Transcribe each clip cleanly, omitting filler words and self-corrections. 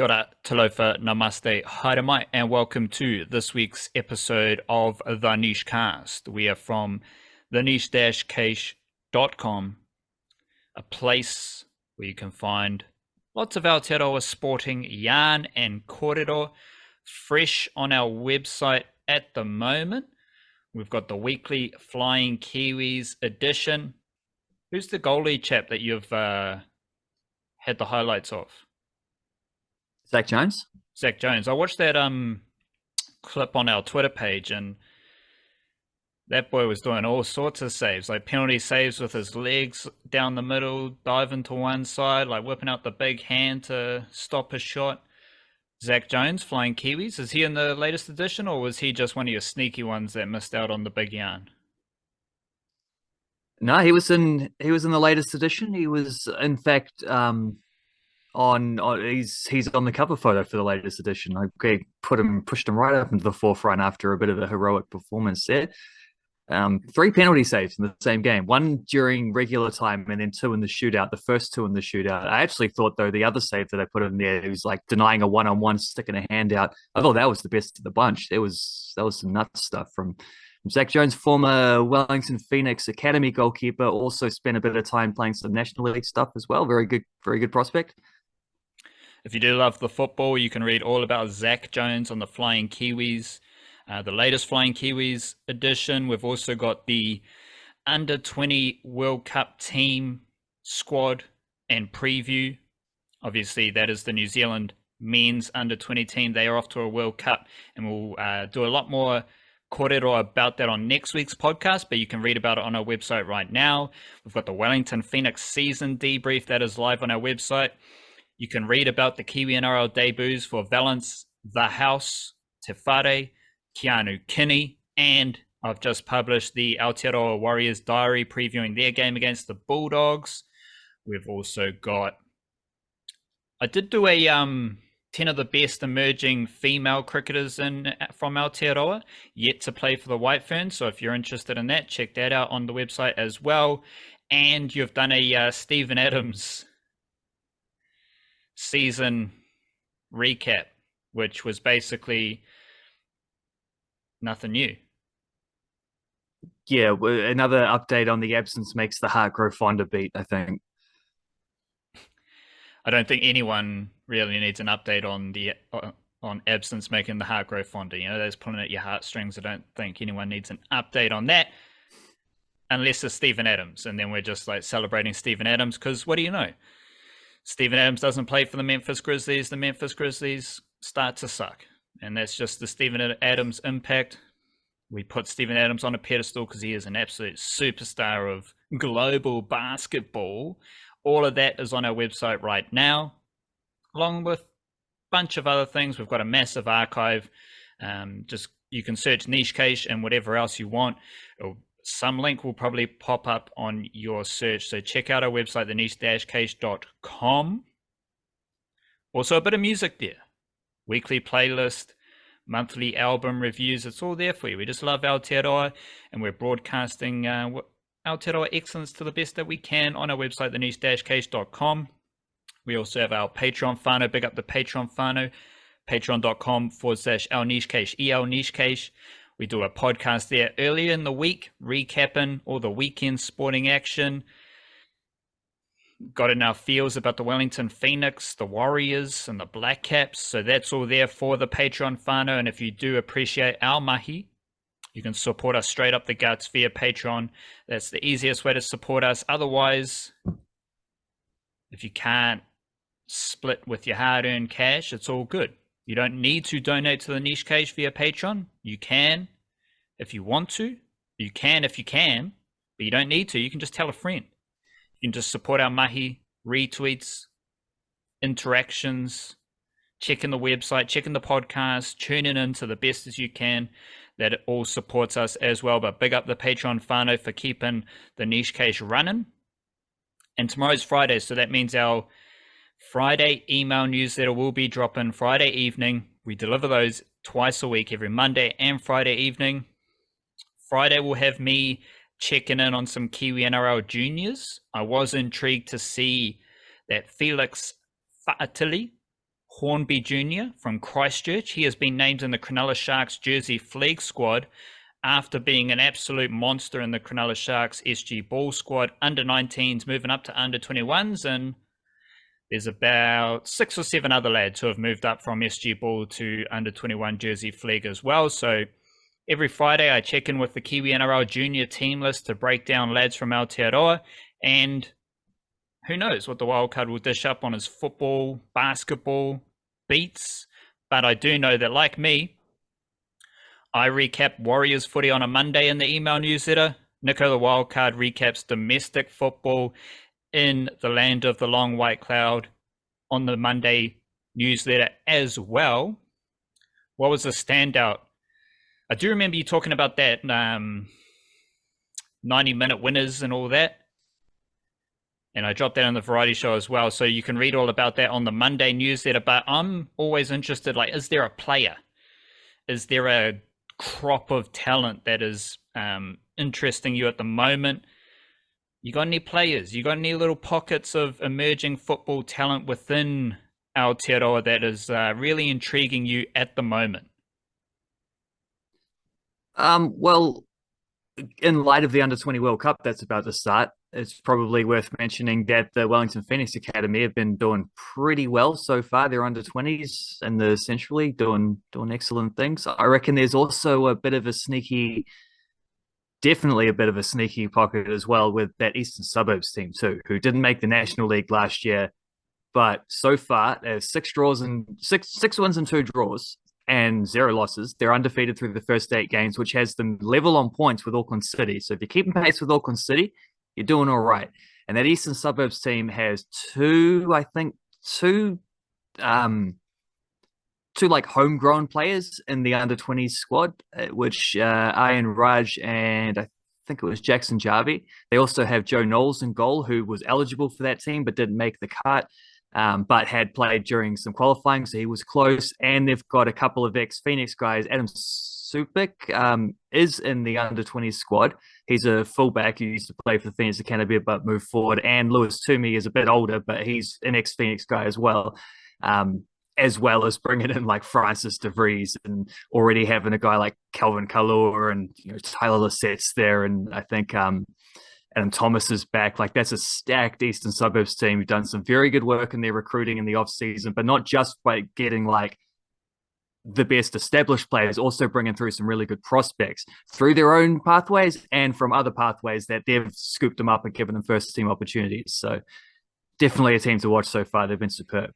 Kia ora, talofa, namaste, haere mai, and welcome to this week's episode of The Niche Cast. We are from theniche-case.com, a place where you can find lots of Aotearoa sporting yarn and kōrero fresh on our website at the moment. We've got the weekly Flying Kiwis edition. Who's the goalie chap that you've had the highlights of? Zach Jones. Zach Jones. I watched that clip on our Twitter page, and that boy was doing all sorts of saves, like penalty saves with his legs down the middle, diving to one side, like whipping out the big hand to stop a shot. Zach Jones, Flying Kiwis. Is he in the latest edition, or was he just one of your sneaky ones that missed out on the big yarn? No, he was in the latest edition. He was, in fact, he's on the cover photo for the latest edition. I pushed him right up into the forefront after a bit of a heroic performance there. 3 penalty saves in the same game, 1 during regular time and then 2 in the shootout, the first 2 in the shootout. I actually thought, though, the other save that I put in there, he was like denying a one-on-one, sticking a hand out. I thought that was the best of the bunch. That was some nuts stuff from Zach Jones, former Wellington Phoenix academy goalkeeper, also spent a bit of time playing some National League stuff as well. Very good prospect. If you do love the football, you can read all about Zach Jones on the Flying Kiwis, the latest Flying Kiwis edition. We've also got the Under-20 World Cup team squad and preview. Obviously, that is the New Zealand men's Under-20 team. They are off to a World Cup, and we'll do a lot more kōrero about that on next week's podcast, but you can read about it on our website right now. We've got the Wellington Phoenix season debrief that is live on our website. You can read about the Kiwi-NRL debuts for Valence, The House, Te Whare, Keanu Kinney, and I've just published the Aotearoa Warriors diary previewing their game against the Bulldogs. We've also got... I did do a 10 of the best emerging female cricketers from Aotearoa, yet to play for the White Ferns, so if you're interested in that, check that out on the website as well. And you've done a Stephen Adams season recap, which was basically nothing new. Yeah, another update on the absence makes the heart grow fonder beat, I think. I don't think anyone really needs an update on absence making the heart grow fonder. You know, that's pulling at your heartstrings. I don't think anyone needs an update on that unless it's Stephen Adams, and then we're just like celebrating Stephen Adams because what do you know? Stephen Adams doesn't play for the Memphis Grizzlies. The Memphis Grizzlies start to suck. And that's just the Stephen Adams impact. We put Stephen Adams on a pedestal because he is an absolute superstar of global basketball. All of that is on our website right now, along with a bunch of other things. We've got a massive archive. You can search Niche Case and whatever else you want. Some link will probably pop up on your search. So check out our website, theniche-case.com. Also a bit of music there. Weekly playlist, monthly album reviews. It's all there for you. We just love Aotearoa, and we're broadcasting Aotearoa excellence to the best that we can on our website, theniche-case.com. We also have our Patreon whānau. Big up the Patreon whānau. Patreon.com/our niche case, EL niche case. We do a podcast there earlier in the week, recapping all the weekend sporting action. Got in our feels about the Wellington Phoenix, the Warriors, and the Blackcaps. So that's all there for the Patreon whānau. And if you do appreciate our mahi, you can support us straight up the guts via Patreon. That's the easiest way to support us. Otherwise, if you can't split with your hard-earned cash, it's all good. You don't need to donate to the Niche Case via Patreon. You can if you want to. You can if you can, but you don't need to. You can just tell a friend. You can just support our mahi, retweets, interactions, checking the website, checking the podcast, tuning in to the best as you can. That it all supports us as well. But big up the Patreon whānau for keeping the Niche Case running. And tomorrow's Friday, so that means our Friday email newsletter will be dropping Friday evening. We deliver those twice a week, every Monday and Friday evening. Friday will have me checking in on some Kiwi-NRL juniors. I was intrigued to see that Felix Fa'atili Hornby Jr. from Christchurch. He has been named in the Cronulla Sharks Jersey Flag squad after being an absolute monster in the Cronulla Sharks SG Ball squad, under 19s moving up to under 21s, and there's about 6 or 7 other lads who have moved up from SG Ball to under 21 Jersey Flag as well. So every Friday I check in with the Kiwi-NRL junior team list to break down lads from Aotearoa, and who knows what the wildcard will dish up on his football, basketball beats. But I do know that, like me, I recap Warriors footy on a Monday in the email newsletter. Nico the Wildcard recaps domestic football in the land of the long white cloud on the Monday newsletter as well. What was the standout? I do remember you talking about that 90-minute winners and all that. And I dropped that on the variety show as well. So you can read all about that on the Monday newsletter. But I'm always interested, like, is there a player? Is there a crop of talent that is interesting you at the moment? You got any players? You got any little pockets of emerging football talent within Aotearoa that is really intriguing you at the moment? Well, in light of the Under-20 World Cup that's about to start, it's probably worth mentioning that the Wellington Phoenix Academy have been doing pretty well so far. They're under-20s in the Central League, doing excellent things. I reckon there's also definitely a bit of a sneaky pocket as well with that Eastern Suburbs team too, who didn't make the National League last year, but so far there's 6 wins and 2 draws and 0 losses. They're undefeated through the first 8 games, which has them level on points with Auckland City. So if you're keeping pace with Auckland City, you're doing all right. And that Eastern Suburbs team has two like homegrown players in the under-20s squad, which Ian Raj and I think it was Jackson Jarvie. They also have Joe Knowles in goal, who was eligible for that team but didn't make the cut, but had played during some qualifying, so he was close. And they've got a couple of ex-Phoenix guys. Adam Supik is in the under-20s squad. He's a fullback who used to play for the Phoenix Academy but moved forward. And Lewis Toomey is a bit older, but he's an ex-Phoenix guy as well. As well as bringing in like Francis De Vries and already having a guy like Calvin Kalua and Tyler Lissette's there. And I think Adam Thomas is back. Like, that's a stacked Eastern Suburbs team who've done some very good work in their recruiting in the off-season, but not just by getting like the best established players, also bringing through some really good prospects through their own pathways and from other pathways that they've scooped them up and given them first team opportunities. So definitely a team to watch so far. They've been superb.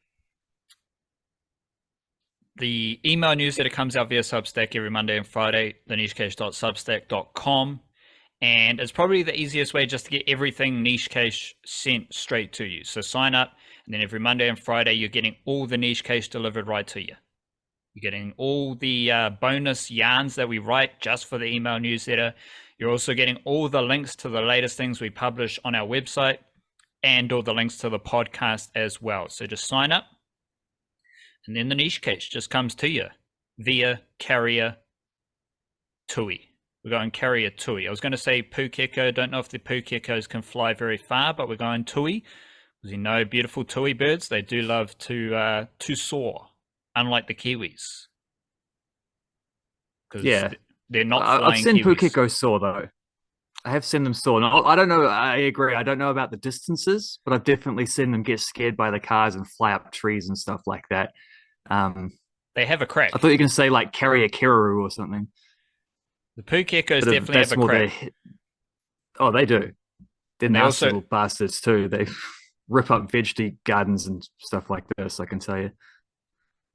The email newsletter comes out via Substack every Monday and Friday, thenichecase.substack.com. And it's probably the easiest way just to get everything Niche Case sent straight to you. So sign up, and then every Monday and Friday, you're getting all the Niche Case delivered right to you. You're getting all the bonus yarns that we write just for the email newsletter. You're also getting all the links to the latest things we publish on our website and all the links to the podcast as well. So just sign up. And then the Niche Case just comes to you via carrier tui. We're going carrier tui. I was going to say Pukeko. Don't know if the Pukekos can fly very far, but we're going tui. Because beautiful tui birds, they do love to soar, unlike the Kiwis. Because they're not flying I've seen Kiwis. Pukeko soar, though. I have seen them soar. No, I don't know. I agree. I don't know about the distances, but I've definitely seen them get scared by the cars and fly up trees and stuff like that. They have a crack. I thought you were going to say like carrier Kiruru or something. The Pukekos definitely have a crack. Oh, they do. They're nasty also... little bastards too. They rip up veggie gardens and stuff like this, I can tell you.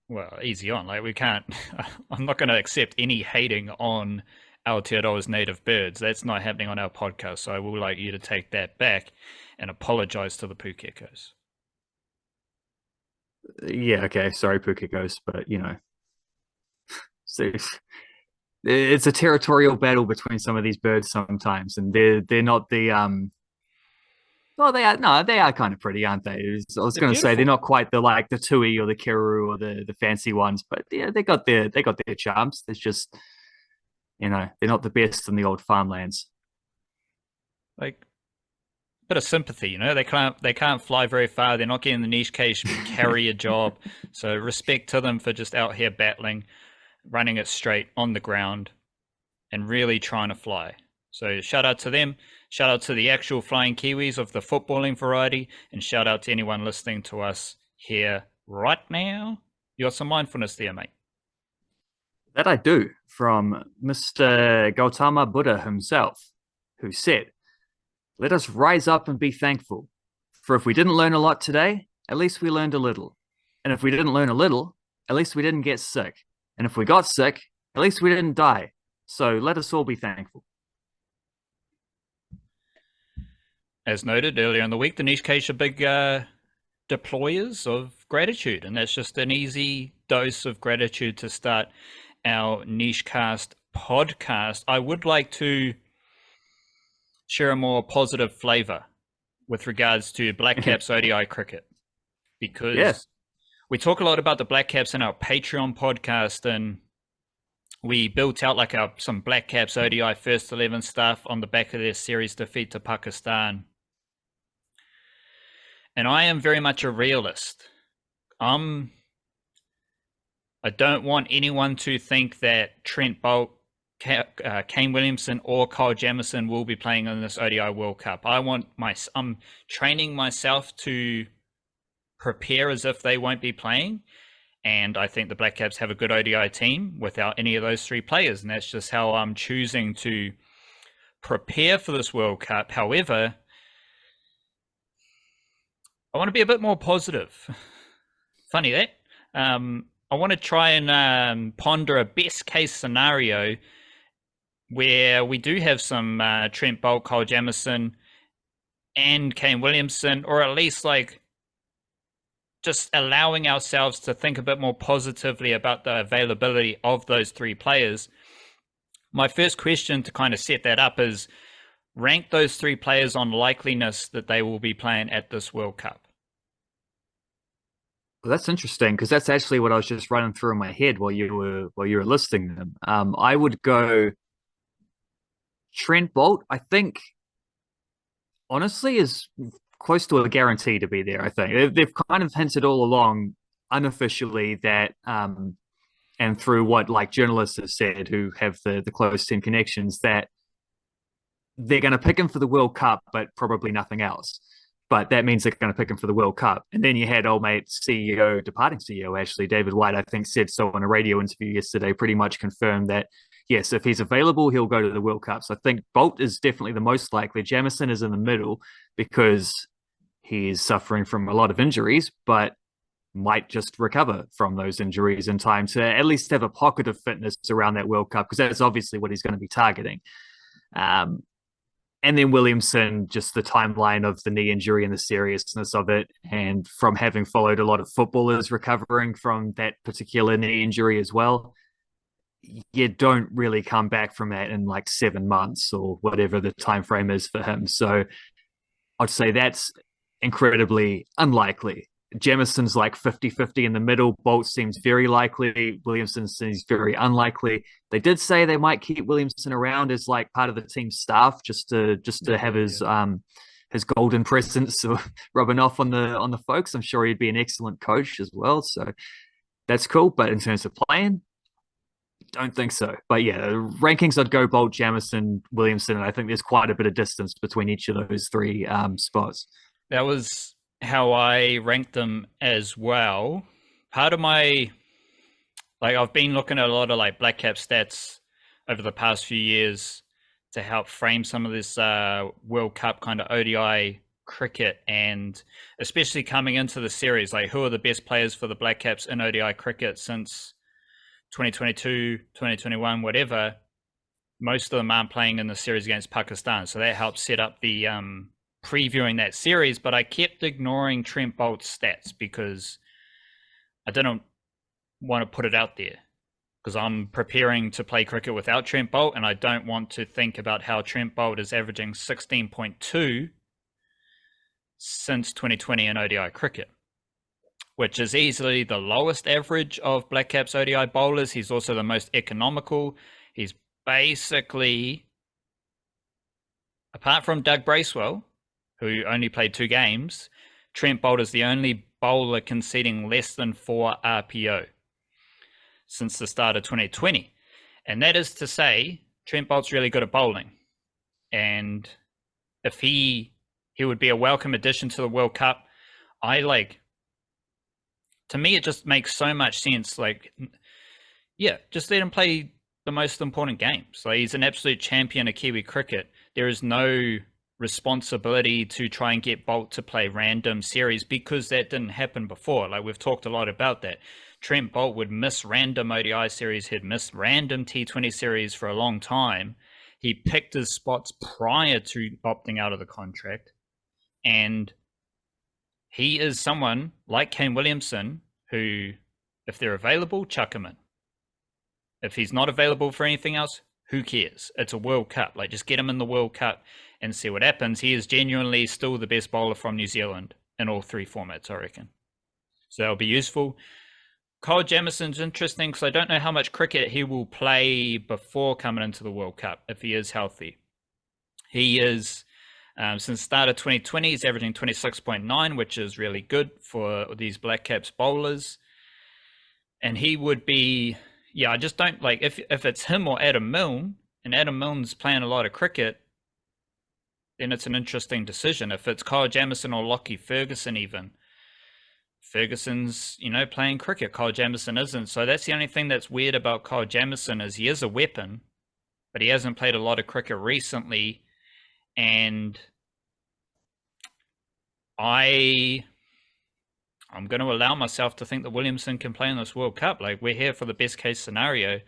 Well, easy on. Like, we can't... I'm not going to accept any hating on Aotearoa's native birds. That's not happening on our podcast, so I will like you to take that back and apologize to the Pukekos. Yeah, okay. Sorry, Pukekos, but so it's a territorial battle between some of these birds sometimes, and they're not the well, they are kind of pretty, aren't they? I was going to say they're not quite the tui or the Kiruru or the fancy ones, but yeah, they got their charms. It's just they're not the best in the old farmlands. Like, bit of sympathy. They can't fly very far. They're not getting the niche cage carrier job. So respect to them for just out here battling, running it straight on the ground, and really trying to fly. So shout out to them. Shout out to the actual flying Kiwis of the footballing variety, and shout out to anyone listening to us here right now. You got some mindfulness there, mate. That I do, from Mr. Gautama Buddha himself, who said, "Let us rise up and be thankful. For if we didn't learn a lot today, at least we learned a little. And if we didn't learn a little, at least we didn't get sick. And if we got sick, at least we didn't die. So let us all be thankful." As noted earlier in the week, the niche cage are big deployers of gratitude, and that's just an easy dose of gratitude to start our Niche Cast podcast. I would like to share a more positive flavor with regards to Blackcaps ODI cricket, because we talk a lot about the Blackcaps in our Patreon podcast, and we built out like some Blackcaps ODI first 11 stuff on the back of their series defeat to Pakistan. And I am very much a realist. I don't want anyone to think that Trent Boult, Kane Williamson, or Kyle Jamieson will be playing in this ODI World Cup. I'm training myself to prepare as if they won't be playing, and I think the Blackcaps have a good ODI team without any of those three players, and that's just how I'm choosing to prepare for this World Cup. However, I want to be a bit more positive. Funny that. I want to try and ponder a best case scenario where we do have some Trent Boult, Kyle Jamieson, and Kane Williamson, or at least like just allowing ourselves to think a bit more positively about the availability of those three players. My first question to kind of set that up is rank those three players on likeliness that they will be playing at this World Cup. Well, that's interesting, because that's actually what I was just running through in my head while you were listing them. I would go Trent Boult. I think, honestly, is close to a guarantee to be there. I think they've kind of hinted all along, unofficially, that and through what like journalists have said who have the close team connections, that they're going to pick him for the World Cup, but probably nothing else. But that means they're going to pick him for the World Cup. And then you had old mate departing CEO, actually, David White, I think, said so in a radio interview yesterday, pretty much confirmed that, yes, if he's available, he'll go to the World Cup. So I think Boult is definitely the most likely. Jamieson is in the middle because he's suffering from a lot of injuries, but might just recover from those injuries in time to at least have a pocket of fitness around that World Cup, because that's obviously what he's going to be targeting. And then Williamson, just the timeline of the knee injury and the seriousness of it, and from having followed a lot of footballers recovering from that particular knee injury as well, you don't really come back from that in like 7 months or whatever the time frame is for him. So I'd say that's incredibly unlikely. Jamison's like 50-50 in the middle. Boult seems very likely. Williamson seems very unlikely. They did say they might keep Williamson around as like part of the team staff, just to have his golden presence rubbing off on the folks. I'm sure he'd be an excellent coach as well. So that's cool. But in terms of playing, don't think so. But yeah, rankings, I'd go Boult, Jamieson, Williamson, and I think there's quite a bit of distance between each of those three spots. That was how I ranked them as well. Part of my, like, I've been looking at a lot of like Blackcap stats over the past few years to help frame some of this World Cup kind of ODI cricket, and especially coming into the series, like who are the best players for the Blackcaps in ODI cricket since 2022, 2021, whatever. Most of them aren't playing in the series against Pakistan, so that helps set up the previewing that series. But I kept ignoring Trent Boult's stats because I didn't want to put it out there, because I'm preparing to play cricket without Trent Boult, and I don't want to think about how Trent Boult is averaging 16.2 since 2020 in ODI cricket, which is easily the lowest average of Blackcaps ODI bowlers. He's also the most economical. He's basically, apart from Doug Bracewell, who only played 2 games, Trent Boult is the only bowler conceding less than 4 RPO since the start of 2020. And that is to say, Trent Boult's really good at bowling. And if he would be a welcome addition to the World Cup. To me, it just makes so much sense. Just let him play the most important games. He's an absolute champion of Kiwi cricket. There is no responsibility to try and get Boult to play random series because that didn't happen before. We've talked a lot about that. Trent Boult would miss random ODI series. He'd miss random T20 series for a long time. He picked his spots prior to opting out of the contract. And he is someone like Kane Williamson who, if they're available, chuck him in. If he's not available for anything else, who cares? It's a World Cup. Just get him in the World Cup and see what happens. He is genuinely still the best bowler from New Zealand in all 3 formats, I reckon. So that'll be useful. Kyle Jamieson's interesting because I don't know how much cricket he will play before coming into the World Cup if he is healthy. He is, since the start of 2020, he's averaging 26.9, which is really good for these Blackcaps bowlers. And he would be, I just don't if it's him or Adam Milne, and Adam Milne's playing a lot of cricket, then it's an interesting decision. If it's Kyle Jamieson or Lockie Ferguson even, Ferguson's, playing cricket. Kyle Jamieson isn't. So that's the only thing that's weird about Kyle Jamieson is he is a weapon, but he hasn't played a lot of cricket recently. And I'm going to allow myself to think that Williamson can play in this World Cup. We're here for the best case scenario.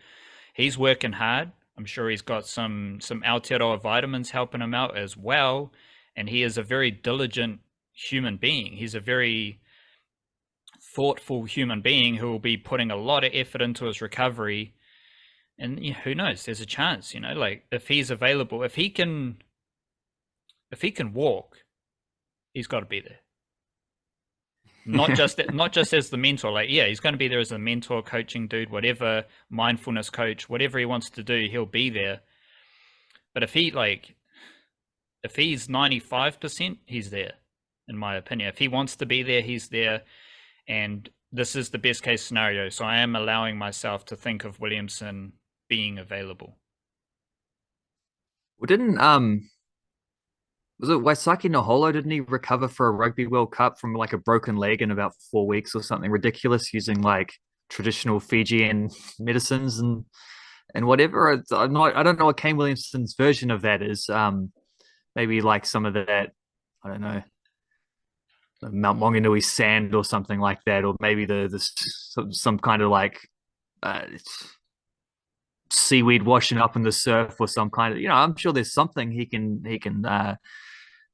He's working hard. I'm sure he's got some Aotearoa vitamins helping him out as well. And he is a very diligent human being. He's a very thoughtful human being who will be putting a lot of effort into his recovery. And who knows? There's a chance, if he's available, if he can walk, he's got to be there. Not just as the mentor. He's going to be there as a mentor, coaching dude, whatever, mindfulness coach, whatever he wants to do, he'll be there. But if he's 95%, he's there, in my opinion. If he wants to be there, he's there. And this is the best case scenario. So I am allowing myself to think of Williamson being available. Well, was it Waisake Naholo? Didn't he recover for a Rugby World Cup from a broken leg in about 4 weeks or something ridiculous, using traditional Fijian medicines and whatever? I don't know what Kane Williamson's version of that is. Maybe some of that, I don't know, Mount Maunganui sand or something like that, or maybe some kind of seaweed washing up in the surf, or some kind of, I'm sure there's something he can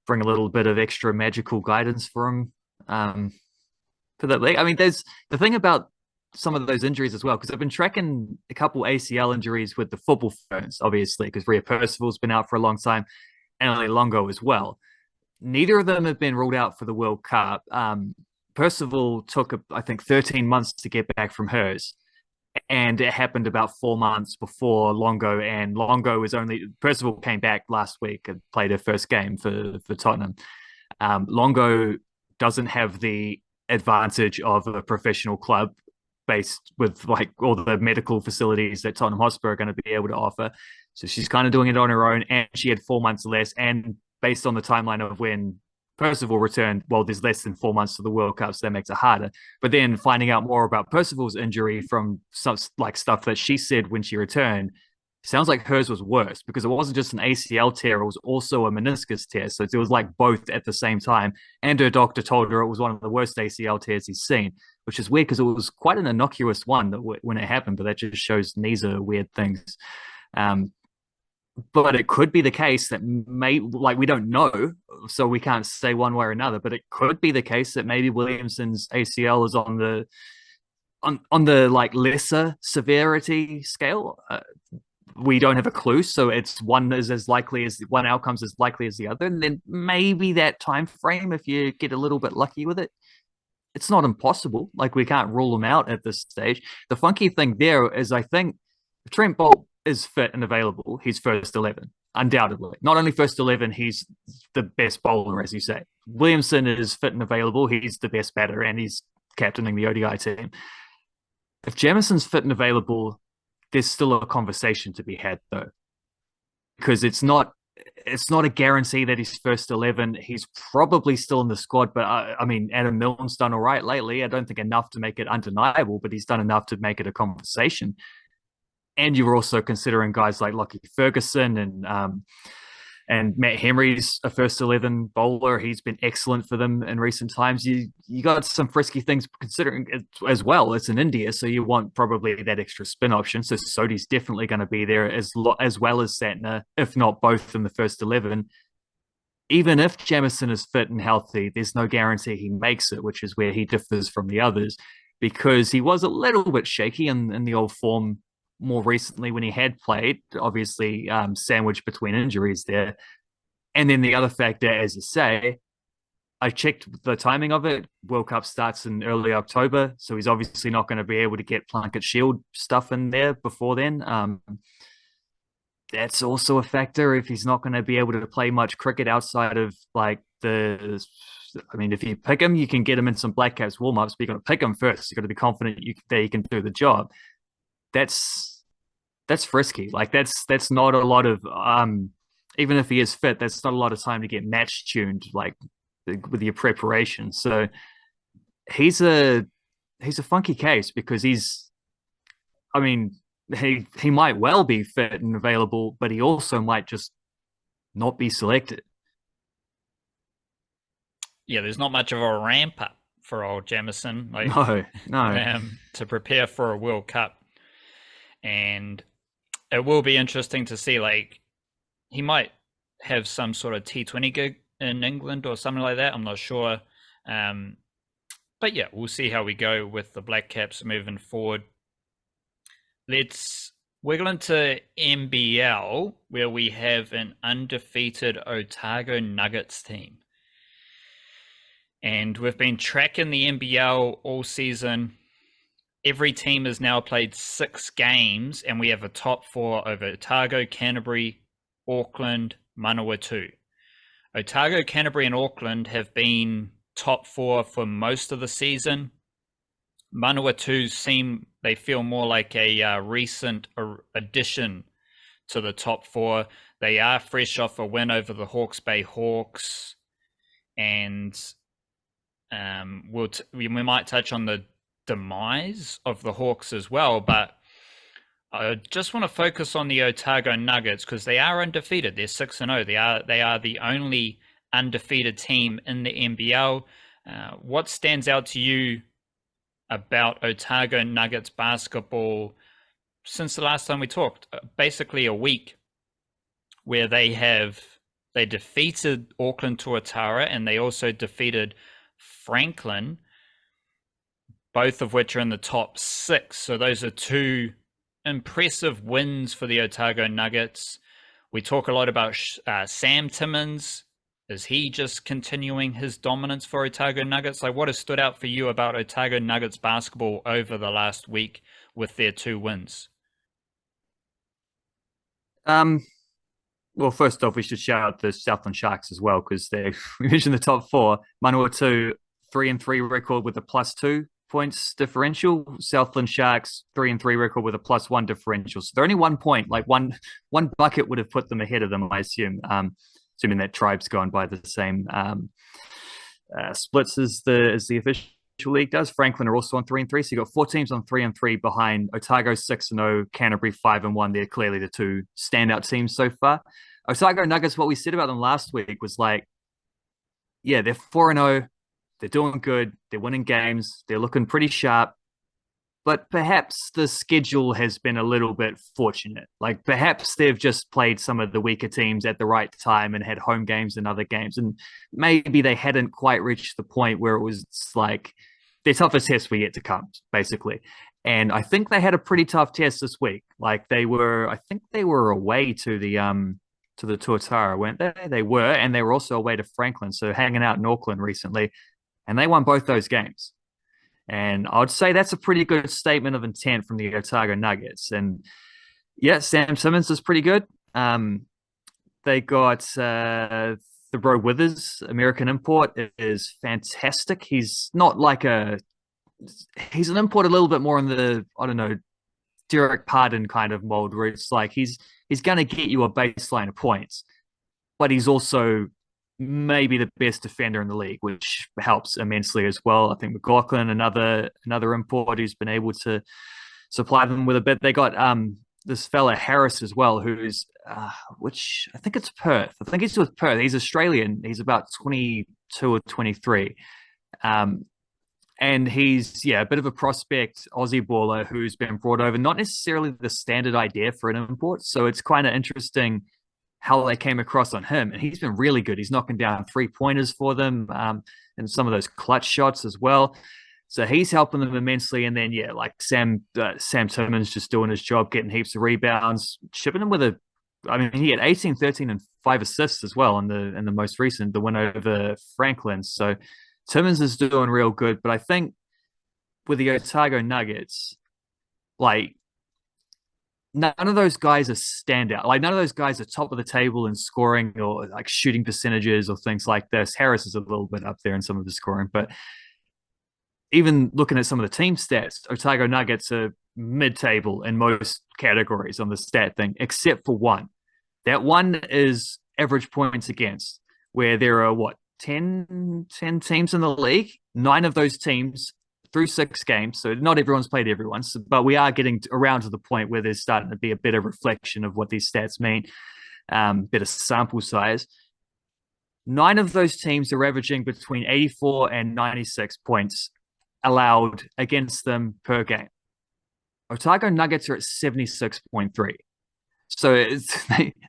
bring a little bit of extra magical guidance for him for that leg. I mean, there's the thing about some of those injuries as well, because I've been tracking a couple ACL injuries with the football ferns, obviously, because Ria Percival's been out for a long time, and Ali Longo as well. Neither of them have been ruled out for the World Cup. Percival took, I think, 13 months to get back from hers. And it happened about 4 months before Longo. And Percival came back last week and played her first game for Tottenham. Longo doesn't have the advantage of a professional club based with all the medical facilities that Tottenham Hotspur are going to be able to offer. So she's kind of doing it on her own. And she had 4 months less. And based on the timeline of when Percival returned, well, there's less than 4 months to the World Cup, so that makes it harder. But then finding out more about Percival's injury from some stuff that she said when she returned, sounds like hers was worse, because it wasn't just an ACL tear, it was also a meniscus tear. So it was both at the same time. And her doctor told her it was one of the worst ACL tears he's seen, which is weird because it was quite an innocuous one when it happened, but that just shows knees are weird things. But it could be the case that we don't know, so we can't say one way or another, but it could be the case that maybe Williamson's ACL is on the lesser severity scale. We don't have a clue, so it's one outcome's as likely as the other. And then maybe that time frame, if you get a little bit lucky with it, it's not impossible. We can't rule them out at this stage. The funky thing there is, I think Trent Boult is fit and available, he's first 11. undoubtedly. Not only first 11, he's the best bowler, as you say. Williamson is fit and available. He's the best batter, and he's captaining the ODI team. If Jamieson's fit and available, there's still a conversation to be had, though, because it's not a guarantee that he's first 11. He's probably still in the squad, but I mean, Adam Milne's done all right lately. I don't think enough to make it undeniable, but he's done enough to make it a conversation. And you're also considering guys like Lockie Ferguson and Matt Henry's a first 11 bowler. He's been excellent for them in recent times. You got some frisky things considering as well. It's in India, so you want probably that extra spin option. So Sodhi's definitely going to be there as well as Santner, if not both in the first 11. Even if Jamieson is fit and healthy, there's no guarantee he makes it, which is where he differs from the others, because he was a little bit shaky in the old form more recently when he had played, obviously sandwiched between injuries there. And then the other factor, as you say, I checked the timing of it. World Cup starts in early October, so he's obviously not going to be able to get Plunkett Shield stuff in there before then. That's also a factor if he's not going to be able to play much cricket outside of like if you pick him, you can get him in some Blackcaps warm-ups, but you've got to pick him first. You've got to be confident that he can do the job. That's frisky. Like that's not a lot of even if he is fit, that's not a lot of time to get match tuned like with your preparation. So he's a funky case because he might well be fit and available, but he also might just not be selected. Yeah, there's not much of a ramp up for old Jamieson. No. To prepare for a World Cup. And it will be interesting to see, like, he might have some sort of T20 gig in England or something like that. I'm not sure. But yeah, we'll see how we go with the Black Caps moving forward. Let's wiggle into NBL, where we have an undefeated Otago Nuggets team. And we've been tracking the NBL all season. Every team has now played 6 games, and we have a top 4 over Otago, Canterbury, Auckland, Manawatu. Otago, Canterbury, and Auckland have been top 4 for most of the season. Manawatu they feel more like a recent addition to the top 4. They are fresh off a win over the Hawke's Bay Hawks, and we might touch on the demise of the Hawks as well, but I just want to focus on the Otago Nuggets because they are undefeated. They're 6-0. They are the only undefeated team in the NBL. What stands out to you about Otago Nuggets basketball since the last time we talked? Basically a week where they defeated Auckland Tuatara and they also defeated Franklin, both of which are in the top 6. So those are 2 impressive wins for the Otago Nuggets. We talk a lot about Sam Timmins. Is he just continuing his dominance for Otago Nuggets? Like, what has stood out for you about Otago Nuggets basketball over the last week with their 2 wins? Well, first off, we should shout out the Southland Sharks as well because we mentioned the top 4. Manawatu 3-3 record with a +2 points differential. Southland Sharks 3-3 record with a +1 differential. So they're only 1 point. Like one bucket would have put them ahead of them, I assume. Assuming that Tribe's gone by the same splits as the official league does. Franklin are also on 3-3, so you got 4 teams on 3-3 behind Otago 6-0, Canterbury 5-1. They're clearly the 2 standout teams so far. Otago Nuggets, what we said about them last week was like, yeah, they're 4-0. They're doing good. They're winning games. They're looking pretty sharp. But perhaps the schedule has been a little bit fortunate. Like perhaps they've just played some of the weaker teams at the right time and had home games and other games. And maybe they hadn't quite reached the point where it was like their toughest tests were yet to come, basically. And I think they had a pretty tough test this week. Like I think they were away to the Tuatara, weren't they? They were, and they were also away to Franklin. So hanging out in Auckland recently. And they won both those games. And I would say that's a pretty good statement of intent from the Otago Nuggets. And yeah, Sam Timmins is pretty good. They got the Bro Withers, American import, is fantastic. He's not like he's an import a little bit more in the, I don't know, Derek Pardon kind of mold, where it's like he's going to get you a baseline of points, but he's also maybe the best defender in the league, which helps immensely as well. I think McLaughlin, another import who's been able to supply them with a bit. They got this fella Harris as well, who's which I think it's Perth. I think he's with Perth. He's Australian. He's about 22 or 23. And he's, a bit of a prospect Aussie baller who's been brought over, not necessarily the standard idea for an import. So it's kind of interesting how they came across on him. And he's been really good. He's knocking down 3-pointers for them and some of those clutch shots as well. So he's helping them immensely. And then, like Sam Timmins just doing his job, getting heaps of rebounds, shipping them with he had 18, 13, and 5 assists as well in the most recent, the win over Franklin. So Timmins is doing real good. But I think with the Otago Nuggets, like, none of those guys are standout. Like, none of those guys are top of the table in scoring or like shooting percentages or things like this. Harris is a little bit up there in some of the scoring, but even looking at some of the team stats, Otago Nuggets are mid-table in most categories on the stat thing, except for one. That one is average points against, where there are, 10 teams in the league? 9 of those teams through 6 games. So not everyone's played everyone, but we are getting around to the point where there's starting to be a better reflection of what these stats mean, better sample size. 9 of those teams are averaging between 84 and 96 points allowed against them per game. Otago Nuggets are at 76.3. So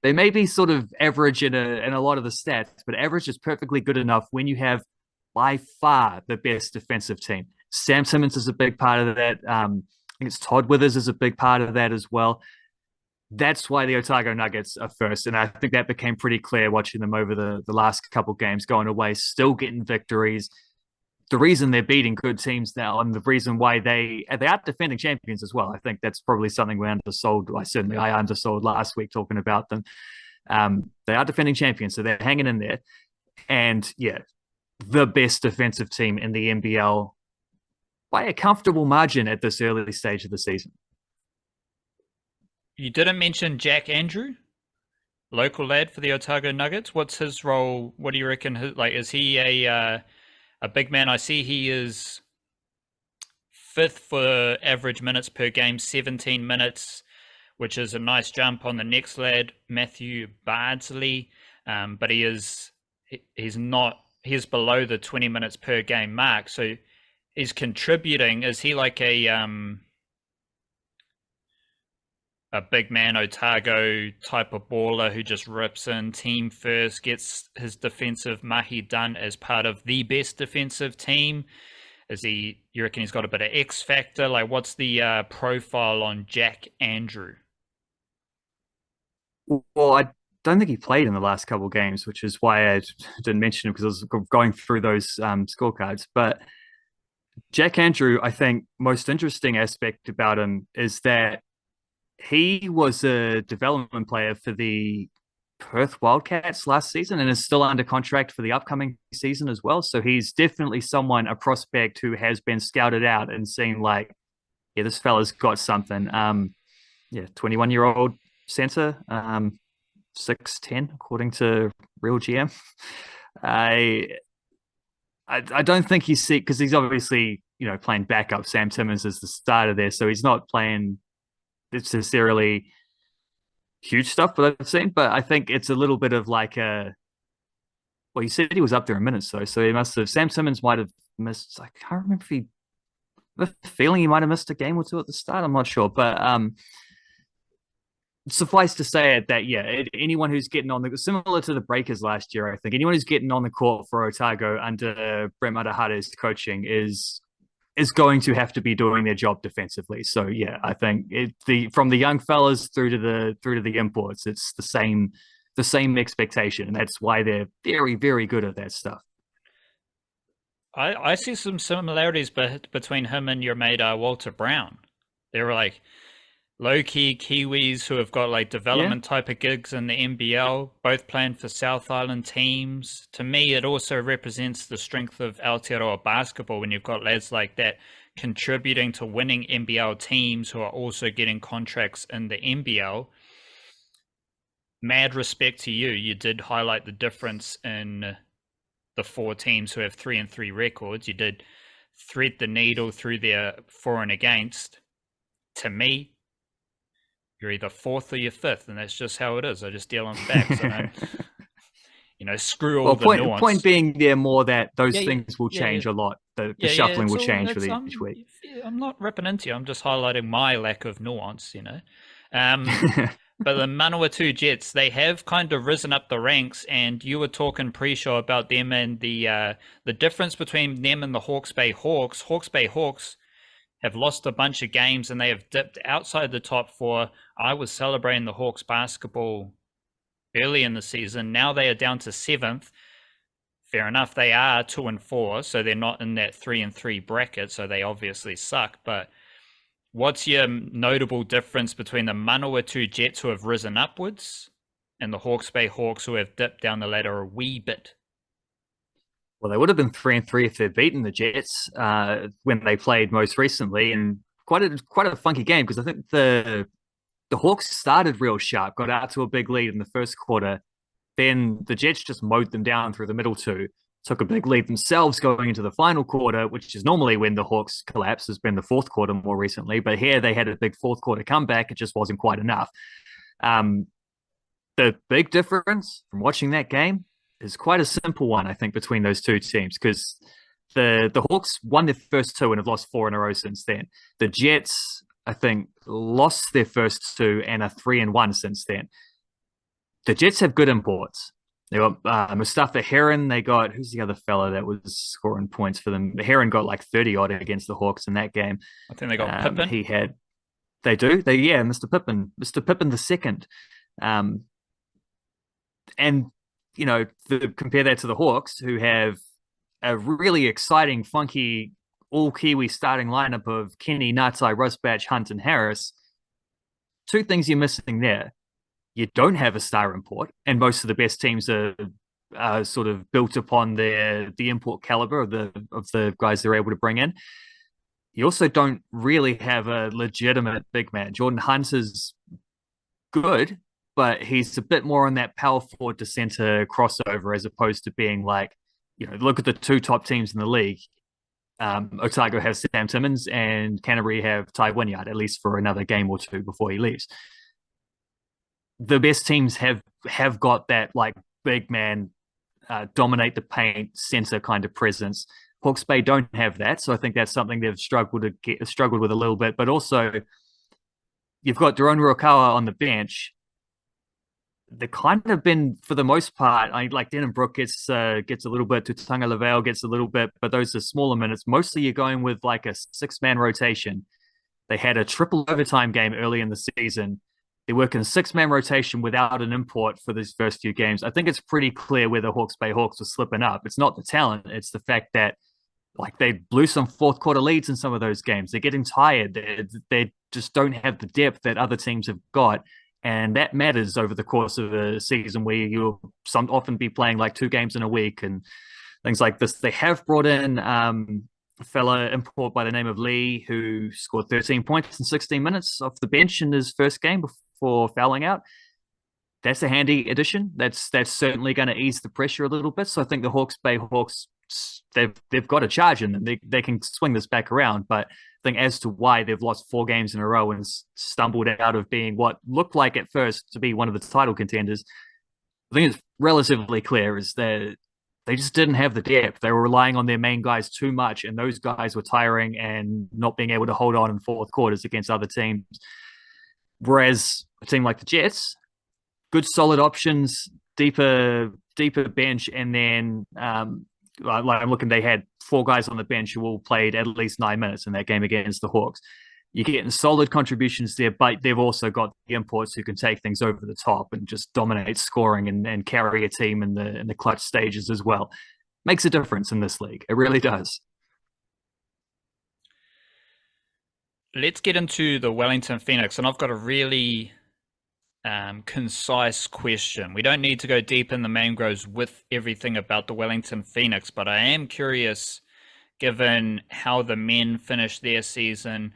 they may be sort of average in a lot of the stats, but average is perfectly good enough when you have by far the best defensive team. Sam Timmins is a big part of that. I think it's Todd Withers is a big part of that as well. That's why the Otago Nuggets are first. And I think that became pretty clear watching them over the last couple of games going away, still getting victories. The reason they're beating good teams now and the reason why they are defending champions as well. I think that's probably something we undersold. I undersold last week talking about them. They are defending champions, so they're hanging in there. And the best defensive team in the NBL by a comfortable margin at this early stage of the season. You didn't mention Jack Andrew, local lad for the Otago Nuggets. What's his role? What do you reckon? Is he a big man? I see he is 5th for average minutes per game, 17 minutes, which is a nice jump on the next lad, Matthew Bardsley. But he's below the 20 minutes per game mark. So he's contributing. Is he like a big man Otago type of baller who just rips in team first, gets his defensive mahi done as part of the best defensive team? You reckon he's got a bit of X factor? Like, what's the profile on Jack Andrew? Well, I don't think he played in the last couple of games, which is why I didn't mention him, because I was going through those scorecards. But Jack Andrew, I think most interesting aspect about him is that he was a development player for the Perth Wildcats last season and is still under contract for the upcoming season as well. So he's definitely a prospect who has been scouted out and seen like, this fella's got something. 21-year-old center, 6'10", according to Real GM. I don't think he's sick because he's obviously, playing backup. Sam Timmins is the starter there, so he's not playing necessarily huge stuff that I've seen, but I think it's a little bit of like you said he was up there in minutes though, so he must have. Sam Timmins might have missed. I can't remember if the feeling he might have missed a game or two at the start. I'm not sure, but suffice to say that anyone who's getting on similar to the Breakers last year, I think anyone who's getting on the court for Otago under Brett Matahare's coaching is going to have to be doing their job defensively. So I think from the young fellas through to the imports, it's the same expectation, and that's why they're very, very good at that stuff. I see some similarities between him and your mate Walter Brown. They were like low-key Kiwis who have got like Yeah. development type of gigs in the NBL, both playing for South Island teams. To me, it also represents the strength of Aotearoa basketball when you've got lads like that contributing to winning NBL teams who are also getting contracts in the NBL. Mad respect to you. You did highlight the difference in the 4 teams who have 3-3 records. You did thread the needle through their for and against. To me, you're either 4th or you're 5th, and that's just how it is. I just deal on facts. I don't, screw all the nuance. Point being there more that those Yeah, things will change a lot. The Yeah, shuffling will it's all, change it's, with each week. I'm not ripping into you. I'm just highlighting my lack of nuance, But the Manawatu Jets, they have kind of risen up the ranks, and you were talking pre-show about them and the difference between them and the Hawke's Bay Hawks. Hawke's Bay Hawks have lost a bunch of games, and they have dipped outside the top 4. I was celebrating the Hawks basketball early in the season. Now they are down to 7th. Fair enough, they are 2-4, so they're not in that 3-3 bracket, so they obviously suck. But what's your notable difference between the Manawatu Jets, who have risen upwards, and the Hawke's Bay Hawks, who have dipped down the ladder a wee bit? Well, they would have been 3-3 if they'd beaten the Jets when they played most recently, and quite a funky game, because I think the Hawks started real sharp, got out to a big lead in the first quarter. Then the Jets just mowed them down through the middle 2, took a big lead themselves going into the final quarter, which is normally when the Hawks collapse, has been the fourth quarter more recently. But here they had a big fourth quarter comeback. It just wasn't quite enough. The big difference from watching that game is quite a simple one, I think, between those two teams, because the Hawks won their first 2 and have lost 4 in a row since then. The Jets, I think, lost their first 2 and are 3-1 since then. The Jets have good imports. They got Mustafa Heron. They got, who's the other fella that was scoring points for them? Heron got like 30 odd against the Hawks in that game. I think they got Pippen. Mr. Pippen the second. And compare that to the Hawks, who have a really exciting, funky, all Kiwi starting lineup of Kenny, Ngatai, Rusbatch, Hunt, and Harris. 2 things you're missing there. You don't have a star import, and most of the best teams are sort of built upon the import caliber of the guys they're able to bring in. You also don't really have a legitimate big man. Jordan Hunt is good, but he's a bit more on that power forward to center crossover, as opposed to being like, look at the 2 top teams in the league. Otago has Sam Timmins and Canterbury have Ty Wynyard, at least for another game or 2 before he leaves. The best teams have got that like big man, dominate the paint, center kind of presence. Hawke's Bay don't have that, so I think that's something they've struggled with a little bit. But also, you've got Daron Ruakawa on the bench. They kind of been, for the most part, like Denon Brook gets a little bit, Tutanga Lavelle gets a little bit, but those are smaller minutes. Mostly you're going with like a 6-man rotation. They had a triple overtime game early in the season. They work in a 6-man rotation without an import for these first few games. I think it's pretty clear where the Hawke's Bay Hawks were slipping up. It's not the talent, it's the fact that like they blew some fourth quarter leads in some of those games. They're getting tired. They just don't have the depth that other teams have got. And that matters over the course of a season where you'll often be playing like 2 games in a week and things like this. They have brought in a fella import by the name of Lee, who scored 13 points in 16 minutes off the bench in his first game before fouling out. That's a handy addition. That's certainly going to ease the pressure a little bit. So I think the Hawke's Bay Hawks, they've got a charge in them. They can swing this back around. But I think as to why they've lost 4 games in a row and stumbled out of being what looked like at first to be one of the title contenders, I think it's relatively clear is that they just didn't have the depth. They were relying on their main guys too much, and those guys were tiring and not being able to hold on in fourth quarters against other teams. Whereas a team like the Jets, good solid options, deeper bench, and then I'm looking, they had 4 guys on the bench who all played at least 9 minutes in that game against the Hawks. You're getting solid contributions there, but they've also got the imports who can take things over the top and just dominate scoring and carry a team in the clutch stages as well. Makes a difference in this league. It really does. let's get into the Wellington Phoenix, and I've got a really concise question. We don't need to go deep in the mangroves with everything about the Wellington Phoenix, but I am curious, given how the men finished their season,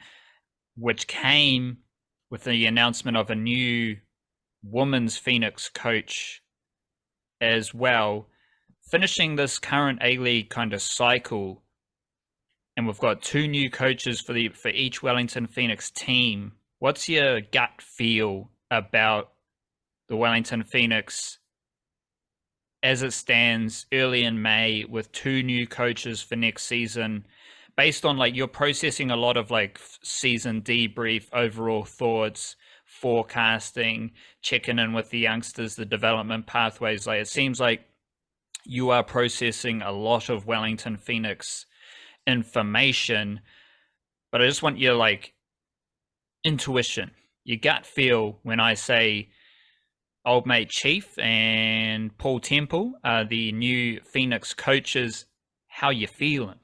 which came with the announcement of a new women's Phoenix coach as well, finishing this current A-League kind of cycle, and we've got two new coaches for each Wellington Phoenix team. What's your gut feel about the Wellington Phoenix as it stands early in May with two new coaches for next season, based on like you're processing a lot of like season debrief, overall thoughts, forecasting, checking in with the youngsters, the development pathways? Like, it seems like you are processing a lot of Wellington Phoenix information, but I just want your like intuition, your gut feel when I say old mate Chief and Paul Temple are the new Phoenix coaches. How you feeling?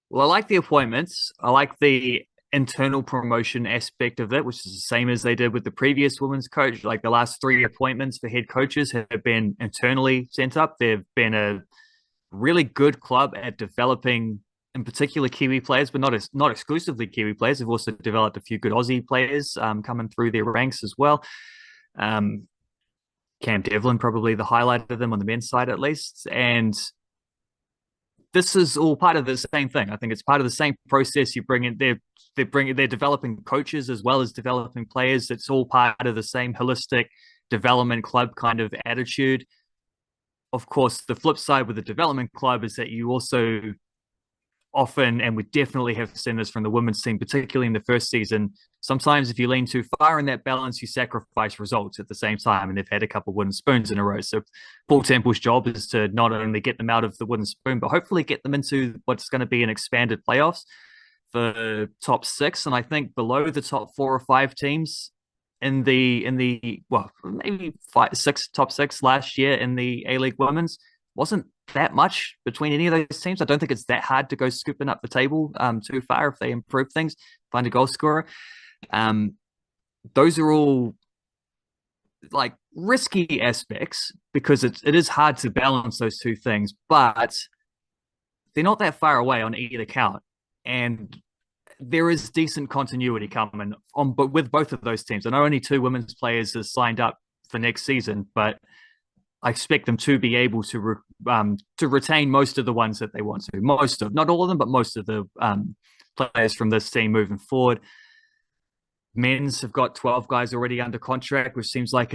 Well, I like the appointments. I like the internal promotion aspect of it, which is the same as they did with the previous women's coach. Like the last three appointments for head coaches have been internally sent up. They've been a really good club at developing, in particular, Kiwi players, but not exclusively Kiwi players. They've also developed a few good Aussie players coming through their ranks as well. Cam Devlin, probably the highlight of them on the men's side, at least. And this is all part of the same thing. I think it's part of the same process. You bring in, they're developing coaches as well as developing players. It's all part of the same holistic development club kind of attitude. Of course, the flip side with the development club is that you also often, and we definitely have seen this from the women's team, particularly in the first season, sometimes if you lean too far in that balance, you sacrifice results at the same time. And they've had a couple of wooden spoons in a row. So Paul Temple's job is to not only get them out of the wooden spoon, but hopefully get them into what's going to be an expanded playoffs for top six. And I think below the top 4 or 5 teams in the well, maybe top six last year in the A-League women's wasn't that much between any of those teams. I don't think it's that hard to go scooping up the table too far if they improve things, find a goal scorer. Those are all like risky aspects because it is hard to balance those two things, but they're not that far away on either count. And there is decent continuity coming on, but with both of those teams. I know only 2 women's players are signed up for next season, but I expect them to be able to retain most of the ones that they want to. Not all of them, but most of the players from this team moving forward. Men's have got 12 guys already under contract, which seems like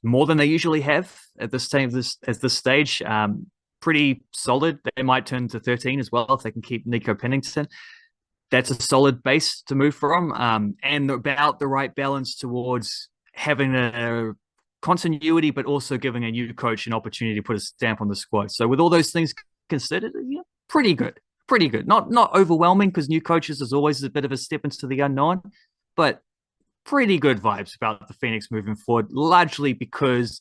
more than they usually have at this stage. Pretty solid. They might turn to 13 as well if they can keep Nico Pennington. That's a solid base to move from, and about the right balance towards having a continuity, but also giving a new coach an opportunity to put a stamp on the squad. So with all those things considered, yeah, pretty good. Not overwhelming because new coaches is always a bit of a step into the unknown, but pretty good vibes about the Phoenix moving forward, largely because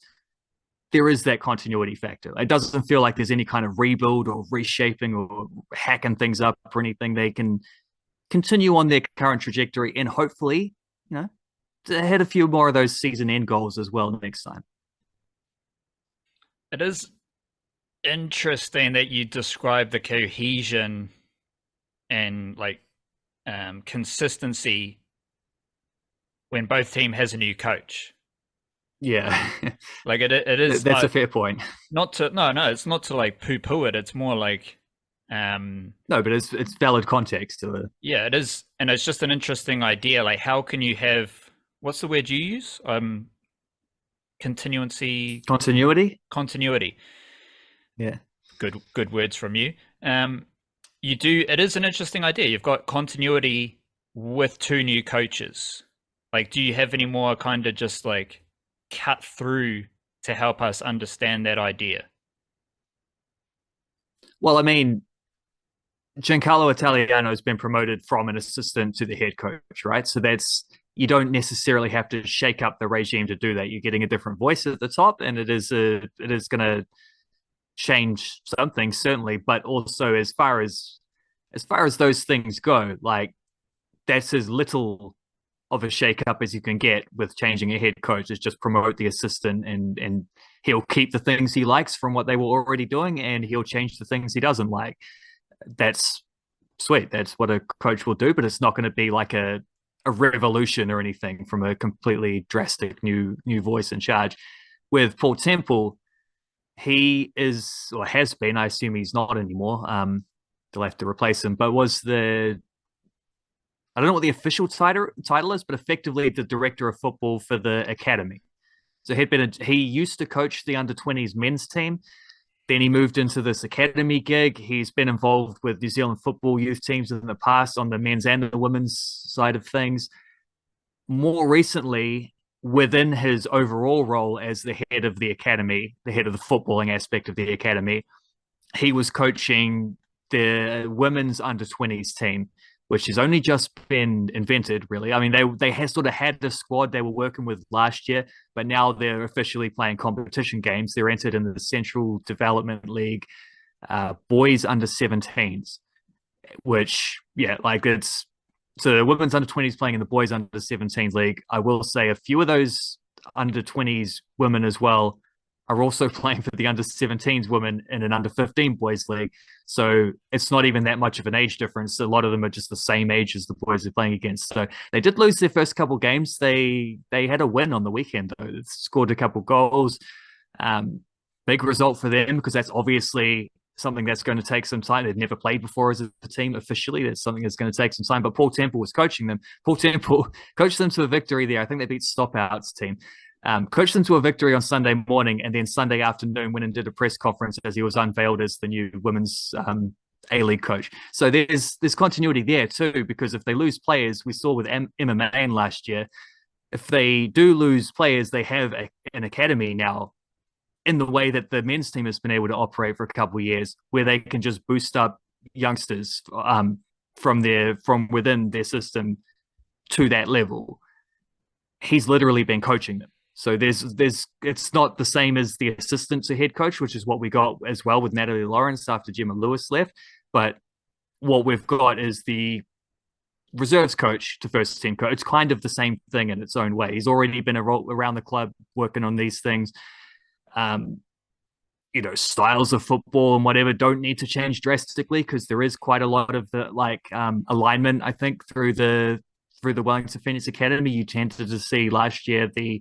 there is that continuity factor. It doesn't feel like there's any kind of rebuild or reshaping or hacking things up or anything. They can continue on their current trajectory and hopefully, to hit a few more of those season end goals as well next time. It is interesting that you describe the cohesion and like consistency when both team has a new coach. Yeah, like it is. That's a fair point. It's not to like poo-poo it. It's more like no, but it's valid context to it. Yeah, it is, and it's just an interesting idea. Like, how can you have, what's the word you use? Continuity. Yeah. Good words from you. It is an interesting idea. You've got continuity with 2 new coaches. Like, do you have any more kind of just like cut through to help us understand that idea? Well, I mean, Giancarlo Italiano has been promoted from an assistant to the head coach, right? So you don't necessarily have to shake up the regime to do that. You're getting a different voice at the top, and it is going to change something, certainly. But also, as far as as far as those things go, like that's as little of a shake-up as you can get with changing a head coach. Is just promote the assistant, and he'll keep the things he likes from what they were already doing, and he'll change the things he doesn't like. That's sweet. That's what a coach will do, but it's not going to be like a revolution or anything from a completely drastic new voice in charge. With Paul Temple, he is or has been. I assume he's not anymore. They'll have to replace him. But was the I don't know what the official title is, but effectively the director of football for the academy. So he used to coach the under-20s men's team. Then he moved into this academy gig. He's been involved with New Zealand football youth teams in the past on the men's and the women's side of things. More recently, within his overall role as the head of the academy, the head of the footballing aspect of the academy, he was coaching the women's under-20s team, which has only just been invented, really. I mean, they had sort of had the squad they were working with last year, but now they're officially playing competition games. They're entered in the Central Development League boys under-17s, which, yeah, like it's... So the women's under-20s playing in the boys under-17s league. I will say a few of those under-20s women as well are also playing for the under-17s women in an under-15 boys league. So it's not even that much of an age difference. A lot of them are just the same age as the boys they're playing against. So they did lose their first couple games. They had a win on the weekend, though. They scored a couple goals. Big result for them, because that's obviously something that's going to take some time. They've never played before as a team officially. That's something that's going to take some time. But Paul Temple was coaching them. Paul Temple coached them to a victory there. I think they beat Stopout's team. Coached them to a victory on Sunday morning, and then Sunday afternoon went and did a press conference as he was unveiled as the new women's A-League coach. So there's continuity there too, because if they lose players, we saw with Emma Main last year, if they do lose players, they have an academy now in the way that the men's team has been able to operate for a couple of years, where they can just boost up youngsters from within their system to that level. He's literally been coaching them. So it's not the same as the assistant to head coach, which is what we got as well with Natalie Lawrence after Gemma Lewis left. But what we've got is the reserves coach to first team coach. It's kind of the same thing in its own way. He's already been around the club working on these things. Styles of football and whatever don't need to change drastically, because there is quite a lot of the alignment, I think, through the Wellington Phoenix Academy. You tended to see last year the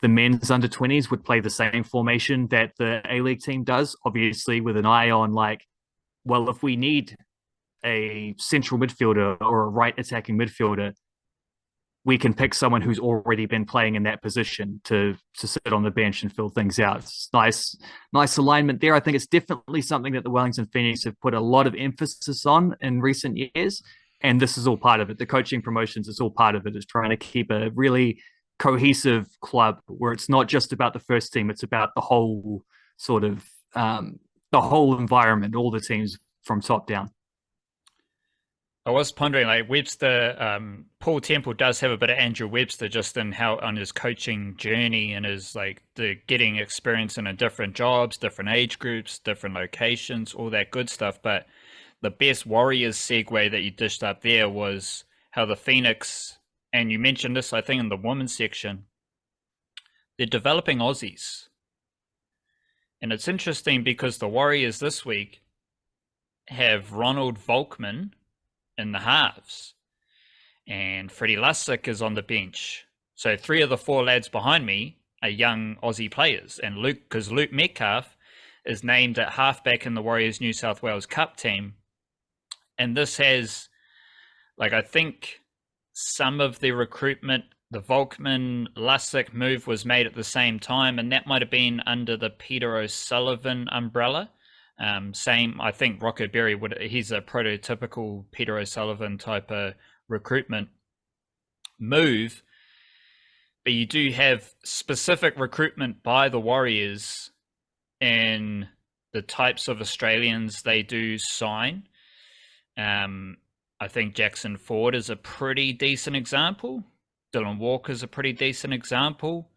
men's under-20s would play the same formation that the A-League team does, obviously with an eye on if we need a central midfielder or a right attacking midfielder, we can pick someone who's already been playing in that position to sit on the bench and fill things out. It's nice alignment there. I think it's definitely something that the Wellington Phoenix have put a lot of emphasis on in recent years, and this is all part of it. The coaching promotions is all part of it, is trying to keep a really cohesive club where it's not just about the first team, it's about the whole sort of the whole environment, all the teams from top down. I was pondering, Webster, Paul Temple does have a bit of Andrew Webster just in how on his coaching journey and his the getting experience in different jobs, different age groups, different locations, all that good stuff. But the best Warriors segue that you dished up there was how the Phoenix, and you mentioned this, I think, in the women's section, they're developing Aussies. And it's interesting because the Warriors this week have Ronald Volkman in the halves, and Freddie Lussick is on the bench. So 3 of the 4 lads behind me are young Aussie players. And Luke Metcalf is named at halfback in the Warriors New South Wales Cup team. And this has, I think some of the recruitment, the Volkman Lussick move was made at the same time, and that might have been under the Peter O'Sullivan umbrella. I think Rocco Berry he's a prototypical Peter O'Sullivan type of recruitment move, but you do have specific recruitment by the Warriors in the types of Australians they do sign. I think Jackson Ford is a pretty decent example. Dylan Walker's a pretty decent example.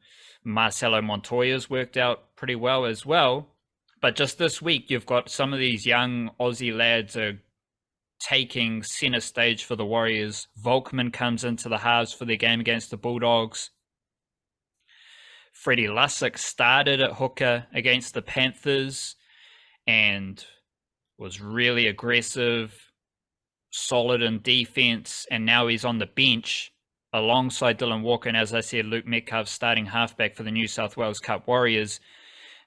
Marcelo Montoya's worked out pretty well as well. But just this week, you've got some of these young Aussie lads are taking center stage for the Warriors. Volkman comes into the halves for their game against the Bulldogs. Freddie Lussick started at hooker against the Panthers and was really aggressive, solid in defense, and now he's on the bench alongside Dylan Walker and, as I said, Luke Metcalf starting halfback for the New South Wales Cup Warriors.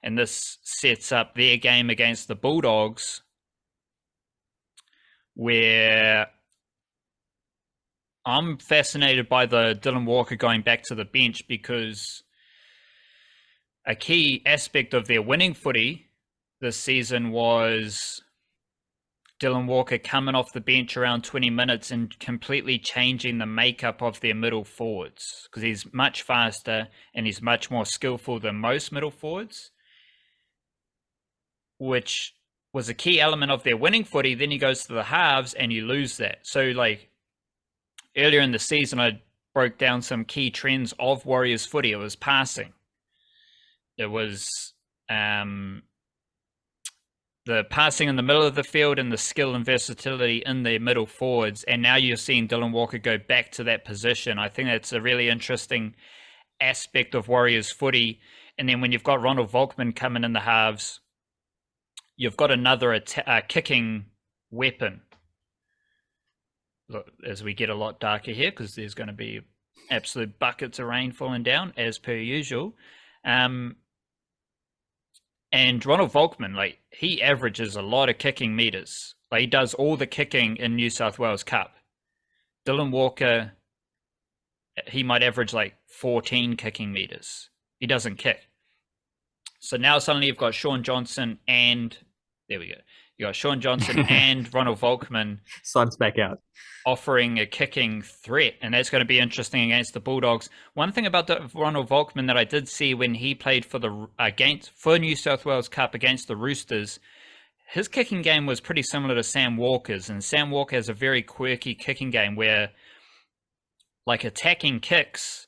And this sets up their game against the Bulldogs, where I'm fascinated by the Dylan Walker going back to the bench, because a key aspect of their winning footy this season was Dylan Walker coming off the bench around 20 minutes and completely changing the makeup of their middle forwards, because he's much faster and he's much more skillful than most middle forwards, which was a key element of their winning footy. Then he goes to the halves and you lose that. So like earlier in the season, I broke down some key trends of Warriors footy. It was passing. It was the passing in the middle of the field and the skill and versatility in their middle forwards. And now you're seeing Dylan Walker go back to that position. I think that's a really interesting aspect of Warriors footy. And then when you've got Ronald Volkman coming in the halves, you've got another kicking weapon. Look, as we get a lot darker here, because there's going to be absolute buckets of rain falling down as per usual. And Ronald Volkman, like, he averages a lot of kicking meters. Like, he does all the kicking in New South Wales Cup. Dylan Walker, he might average like 14 kicking meters. He doesn't kick. So now suddenly you've got Sean Johnson and, there we go. You got Sean Johnson and Ronald Volkman. Sun's back out. Offering a kicking threat, and that's going to be interesting against the Bulldogs. One thing about Ronald Volkman that I did see when he played for New South Wales Cup against the Roosters, his kicking game was pretty similar to Sam Walker's, and Sam Walker has a very quirky kicking game where, like attacking kicks,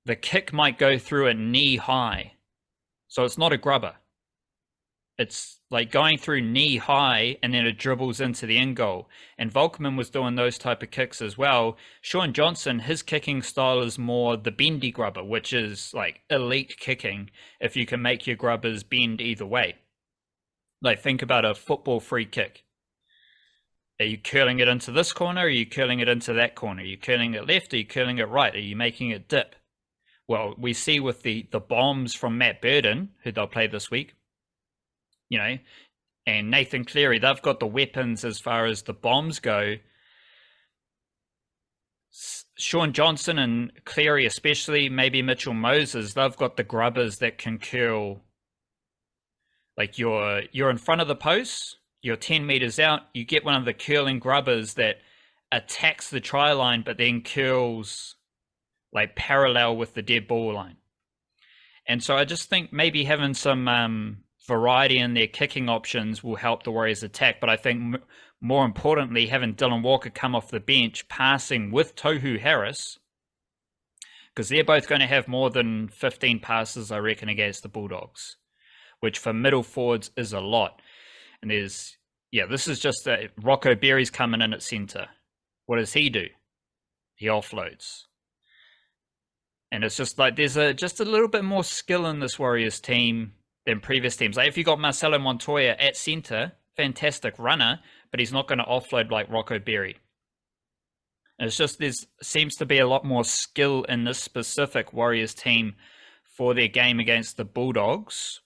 the kick might go through a knee high, so it's not a grubber. It's like going through knee high and then it dribbles into the end goal. And Volkman was doing those type of kicks as well. Sean Johnson, his kicking style is more the bendy grubber, which is like elite kicking if you can make your grubbers bend either way. Like think about a football free kick. Are you curling it into this corner? Or are you curling it into that corner? Are you curling it left? Are you curling it right? Are you making it dip? Well, we see with the bombs from Matt Burden, who they'll play this week, you know, and Nathan Cleary, they've got the weapons as far as the bombs go. Sean Johnson and Cleary especially, maybe Mitchell Moses, they've got the grubbers that can curl. Like you're in front of the post, you're 10 meters out, you get one of the curling grubbers that attacks the try line but then curls like parallel with the dead ball line. And so I just think maybe having some variety in their kicking options will help the Warriors attack. But I think more importantly, having Dylan Walker come off the bench passing with Tohu Harris, because they're both going to have more than 15 passes, I reckon, against the Bulldogs, which for middle forwards is a lot. And this is just Rocco Berry's coming in at center. What does he do? He offloads. And it's just like there's just a little bit more skill in this Warriors team than previous teams. Like if you got Marcelo Montoya at center, fantastic runner, but he's not going to offload like Rocco Berry. And it's just seems to be a lot more skill in this specific Warriors team for their game against the Bulldogs.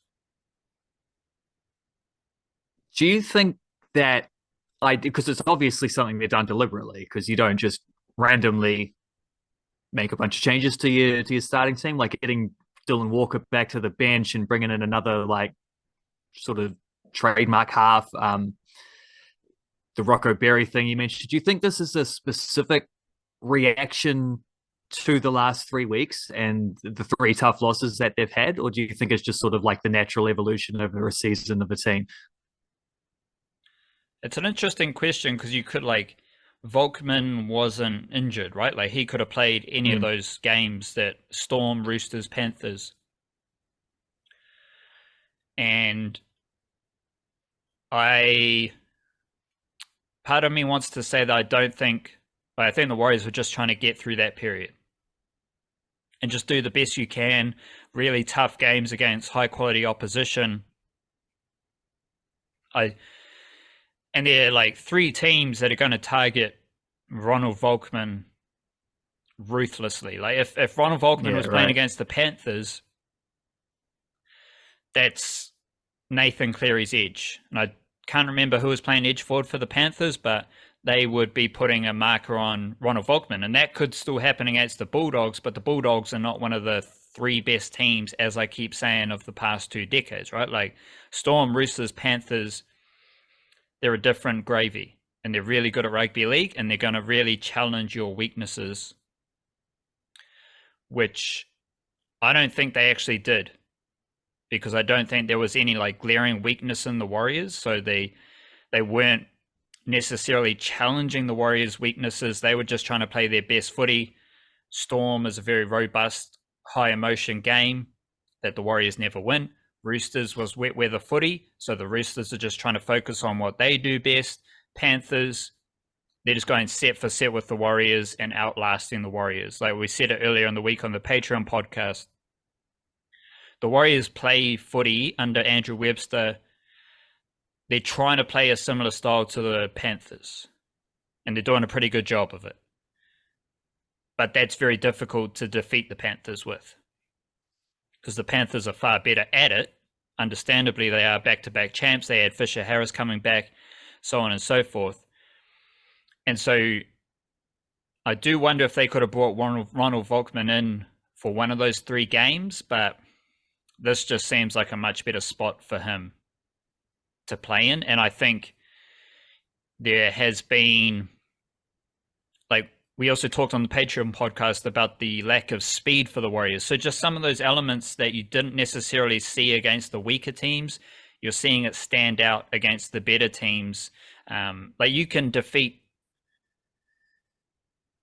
Do you think that because it's obviously something they've done deliberately, because you don't just randomly make a bunch of changes to your starting team, like getting Dylan Walker back to the bench and bringing in another like sort of trademark half, the Rocco Berry thing you mentioned. Do you think this is a specific reaction to the last 3 weeks and the 3 tough losses that they've had, or do you think it's just sort of like the natural evolution over a season of a team? It's an interesting question because you could Volkman wasn't injured, right? Like he could have played any of those games that Storm, Roosters, Panthers. And part part of me wants to say that I think the Warriors were just trying to get through that period and just do the best you can, really tough games against high quality opposition. And there are like 3 teams that are going to target Ronald Volkman ruthlessly. Like if Ronald Volkman was playing against the Panthers, that's Nathan Cleary's edge. And I can't remember who was playing edge forward for the Panthers, but they would be putting a marker on Ronald Volkman. And that could still happen against the Bulldogs, but the Bulldogs are not one of the 3 best teams, as I keep saying, of the past 2 decades, right? Like Storm, Roosters, Panthers, they're a different gravy. And they're really good at rugby league, and they're going to really challenge your weaknesses, which I don't think they actually did, because I don't think there was any like glaring weakness in the Warriors. So they weren't necessarily challenging the Warriors' weaknesses. They were just trying to play their best footy. Storm is a very robust, high emotion game that the Warriors never win. Roosters was wet weather footy, so the Roosters are just trying to focus on what they do best. Panthers, they're just going set for set with the Warriors and outlasting the Warriors. Like we said it earlier in the week on the Patreon podcast, the Warriors play footy under Andrew Webster. They're trying to play a similar style to the Panthers, and they're doing a pretty good job of it. But that's very difficult to defeat the Panthers with, because the Panthers are far better at it. Understandably, they are back-to-back champs. They had Fisher Harris coming back, so on and so forth. And so I do wonder if they could have brought Ronald Volkman in for one of those 3 games, but this just seems like a much better spot for him to play in. And I think there has been, like, we also talked on the Patreon podcast about the lack of speed for the Warriors. So just some of those elements that you didn't necessarily see against the weaker teams, you're seeing it stand out against the better teams. Like you can defeat,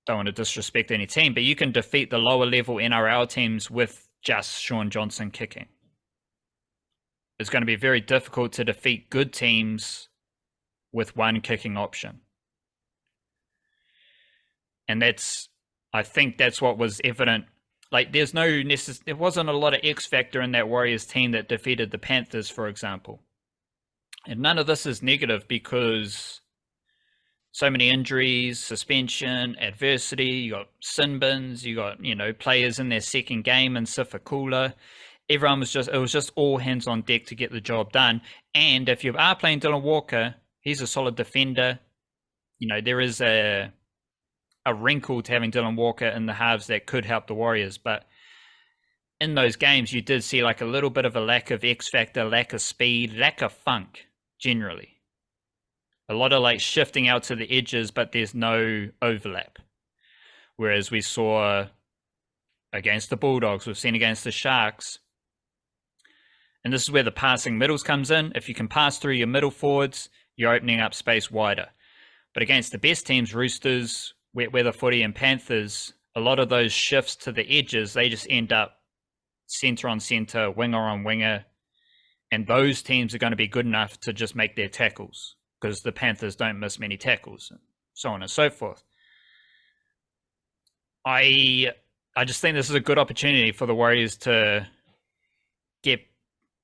don't want to disrespect any team, but you can defeat the lower level NRL teams with just Sean Johnson kicking. It's going to be very difficult to defeat good teams with one kicking option. And I think that's what was evident. Like there wasn't a lot of X factor in that Warriors team that defeated the Panthers, for example. And none of this is negative, because so many injuries, suspension, adversity, you got sin bins, you got, players in their second game and Sifakula. It was just all hands on deck to get the job done. And if you are playing Dylan Walker, he's a solid defender. There is a wrinkle to having Dylan Walker in the halves that could help the Warriors. But in those games, you did see like a little bit of a lack of X factor, lack of speed, lack of funk, generally. A lot of like shifting out to the edges, but there's no overlap. Whereas we saw against the Bulldogs, we've seen against the Sharks. And this is where the passing middles comes in. If you can pass through your middle forwards, you're opening up space wider. But against the best teams, Roosters, wet weather footy, and Panthers, a lot of those shifts to the edges, they just end up center on center, winger on winger. And those teams are going to be good enough to just make their tackles, because the Panthers don't miss many tackles, and so on and so forth. I just think this is a good opportunity for the Warriors to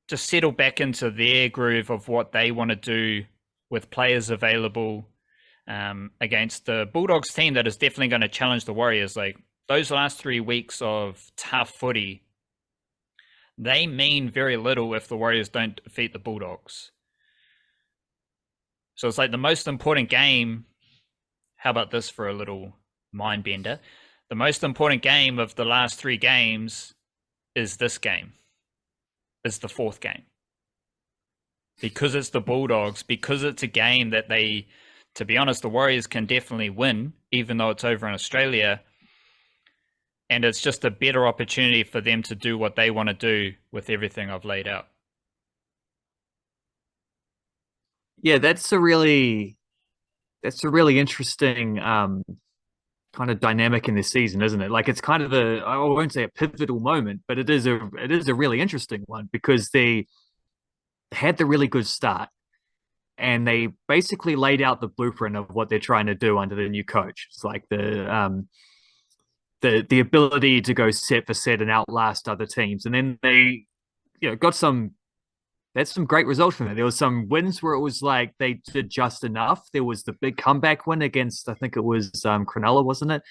just settle back into their groove of what they want to do with players available against the Bulldogs team that is definitely going to challenge the Warriors. Like those last 3 weeks of tough footy, they mean very little if the Warriors don't defeat the Bulldogs. So it's like the most important game. How about this for a little mind bender? The most important game of the last 3 games is this game. It's the 4th game. Because it's the Bulldogs, because it's a game that to be honest, the Warriors can definitely win, even though it's over in Australia. And it's just a better opportunity for them to do what they want to do with everything I've laid out. Yeah, that's a really interesting kind of dynamic in this season, isn't it? Like it's kind of I won't say a pivotal moment, but it is a really interesting one, because they had the really good start. and they basically laid out the blueprint of what they're trying to do under the new coach. It's like the ability to go set for set and outlast other teams, and then they got some. That's some great results from it. There was some wins where it was like they did just enough. There was the big comeback win against, I think it was Cronulla, wasn't it?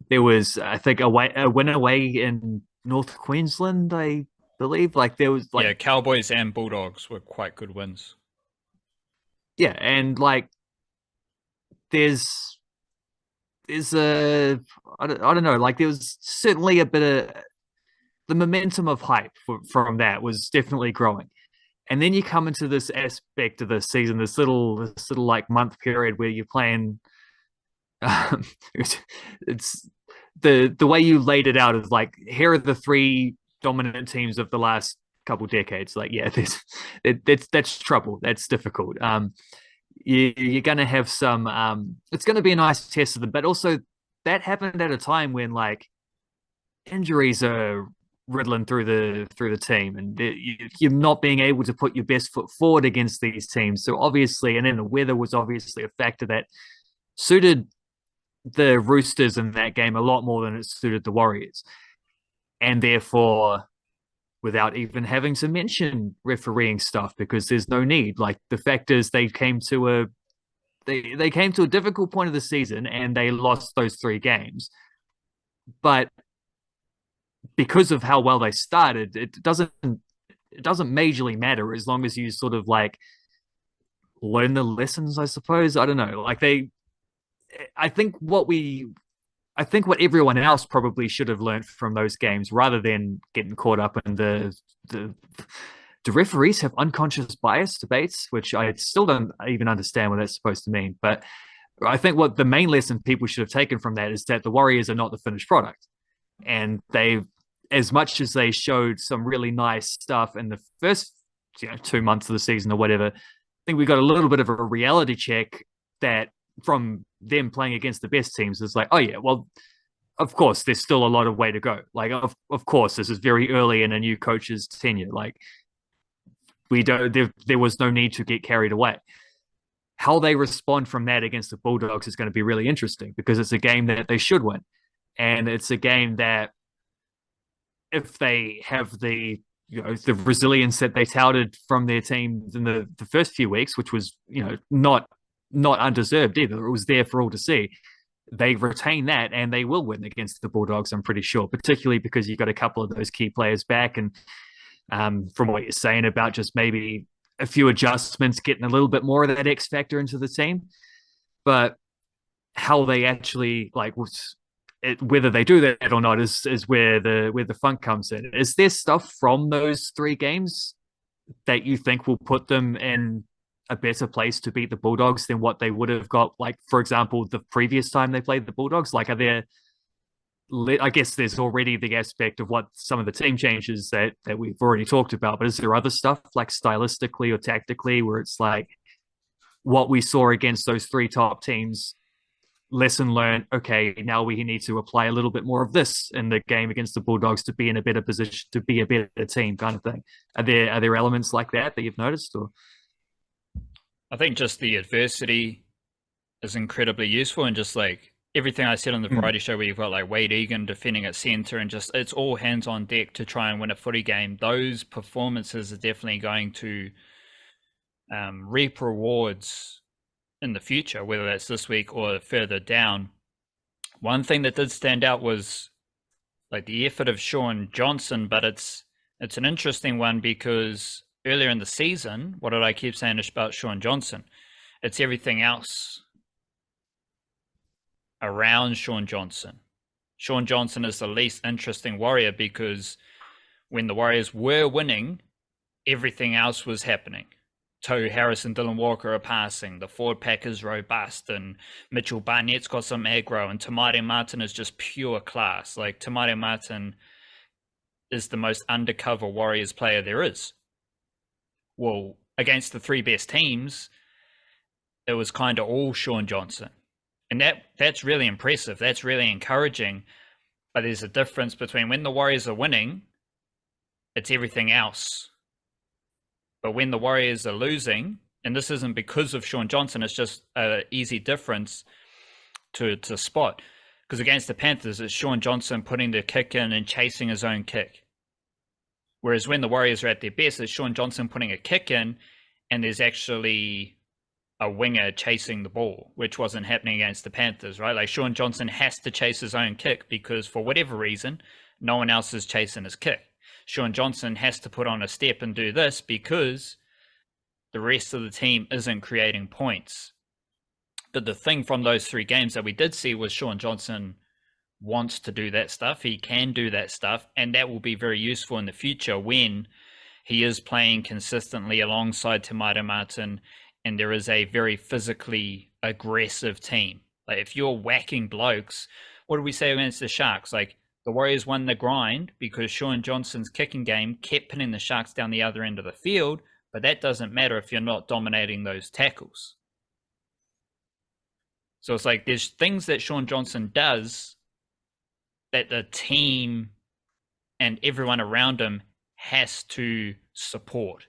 There was, I think, a win away in North Queensland, I believe. Like there was Yeah, Cowboys and Bulldogs were quite good wins. Yeah, and like there's a I don't know, like there was certainly a bit of the momentum of hype from that was definitely growing. And then you come into this aspect of the season, this little like month period where you're playing. Um, it's the way you laid it out is like, here are the three dominant teams of the last couple decades. Like, yeah, that's trouble. That's difficult. You're going to have some. It's going to be a nice test of them, but also that happened at a time when like injuries are riddling through the team, and you're not being able to put your best foot forward against these teams. So obviously, and then the weather was obviously a factor that suited the Roosters in that game a lot more than it suited the Warriors, and therefore, without even having to mention refereeing stuff because there's no need. Like the fact is, they came to a difficult point of the season and they lost those three games, but because of how well they started, it doesn't majorly matter as long as you sort of like learn the lessons, I suppose. I don't know. Like I think what everyone else probably should have learned from those games, rather than getting caught up in the do referees have unconscious bias debates, which I still don't even understand what that's supposed to mean. But I think what the main lesson people should have taken from that is that the Warriors are not the finished product. And they've, as much as they showed some really nice stuff in the first 2 months of the season or whatever, I think we got a little bit of a reality check that from them playing against the best teams, it's like, oh yeah, well, of course, there's still a lot of way to go. Like, of course, this is very early in a new coach's tenure. Like, we don't, there was no need to get carried away. How they respond from that against the Bulldogs is going to be really interesting because it's a game that they should win. And it's a game that if they have the resilience that they touted from their team in the first few weeks, which was not undeserved either, it was there for all to see. They retain that and they will win against the Bulldogs, I'm pretty sure, particularly because you've got a couple of those key players back. And from what you're saying about just maybe a few adjustments, getting a little bit more of that X factor into the team, but how they actually whether they do that or not is where the fun comes in. Is there stuff from those three games that you think will put them in a better place to beat the Bulldogs than what they would have got, like, for example, the previous time they played the Bulldogs? Like, I guess there's already the aspect of what some of the team changes that we've already talked about, but is there other stuff like stylistically or tactically where it's like what we saw against those three top teams, lesson learned, okay, now we need to apply a little bit more of this in the game against the Bulldogs to be in a better position, to be a better team, kind of thing? Are there elements like that you've noticed? Or I think just the adversity is incredibly useful, and just like everything I said on the variety show where you've got like Wade Egan defending at center and just it's all hands on deck to try and win a footy game. Those performances are definitely going to reap rewards in the future, whether that's this week or further down. One thing that did stand out was like the effort of Shaun Johnson, but it's an interesting one because earlier in the season, what did I keep saying about Shaun Johnson? It's everything else around Shaun Johnson. Shaun Johnson is the least interesting Warrior because when the Warriors were winning, everything else was happening. Tohu Harris and Dylan Walker are passing. The forward pack is robust, and Mitchell Barnett's got some aggro, and Tamari Martin is just pure class. Like, Tamari Martin is the most undercover Warriors player there is. Well, against the three best teams, it was kind of all Shaun Johnson. And that's really impressive. That's really encouraging. But there's a difference between when the Warriors are winning, it's everything else. But when the Warriors are losing And this isn't because of Sean Johnson. It's just an easy difference to spot. Because against the Panthers, it's Sean Johnson putting the kick in and chasing his own kick. Whereas when the Warriors are at their best, it's Sean Johnson putting a kick in and there's actually a winger chasing the ball, which wasn't happening against the Panthers, right? Like Sean Johnson has to chase his own kick because for whatever reason, no one else is chasing his kick. Sean Johnson has to put on a step and do this because the rest of the team isn't creating points. But the thing from those 3 games that we did see was Sean Johnson wants to do that stuff. He can do that stuff, and that will be very useful in the future when he is playing consistently alongside Te Maire Martin and there is a very physically aggressive team. Like if you're whacking blokes, what did we say against the Sharks? Like the Warriors won the grind because Sean Johnson's kicking game kept pinning the Sharks down the other end of the field, but that doesn't matter if you're not dominating those tackles. So it's like there's things that Sean Johnson does that the team and everyone around him has to support.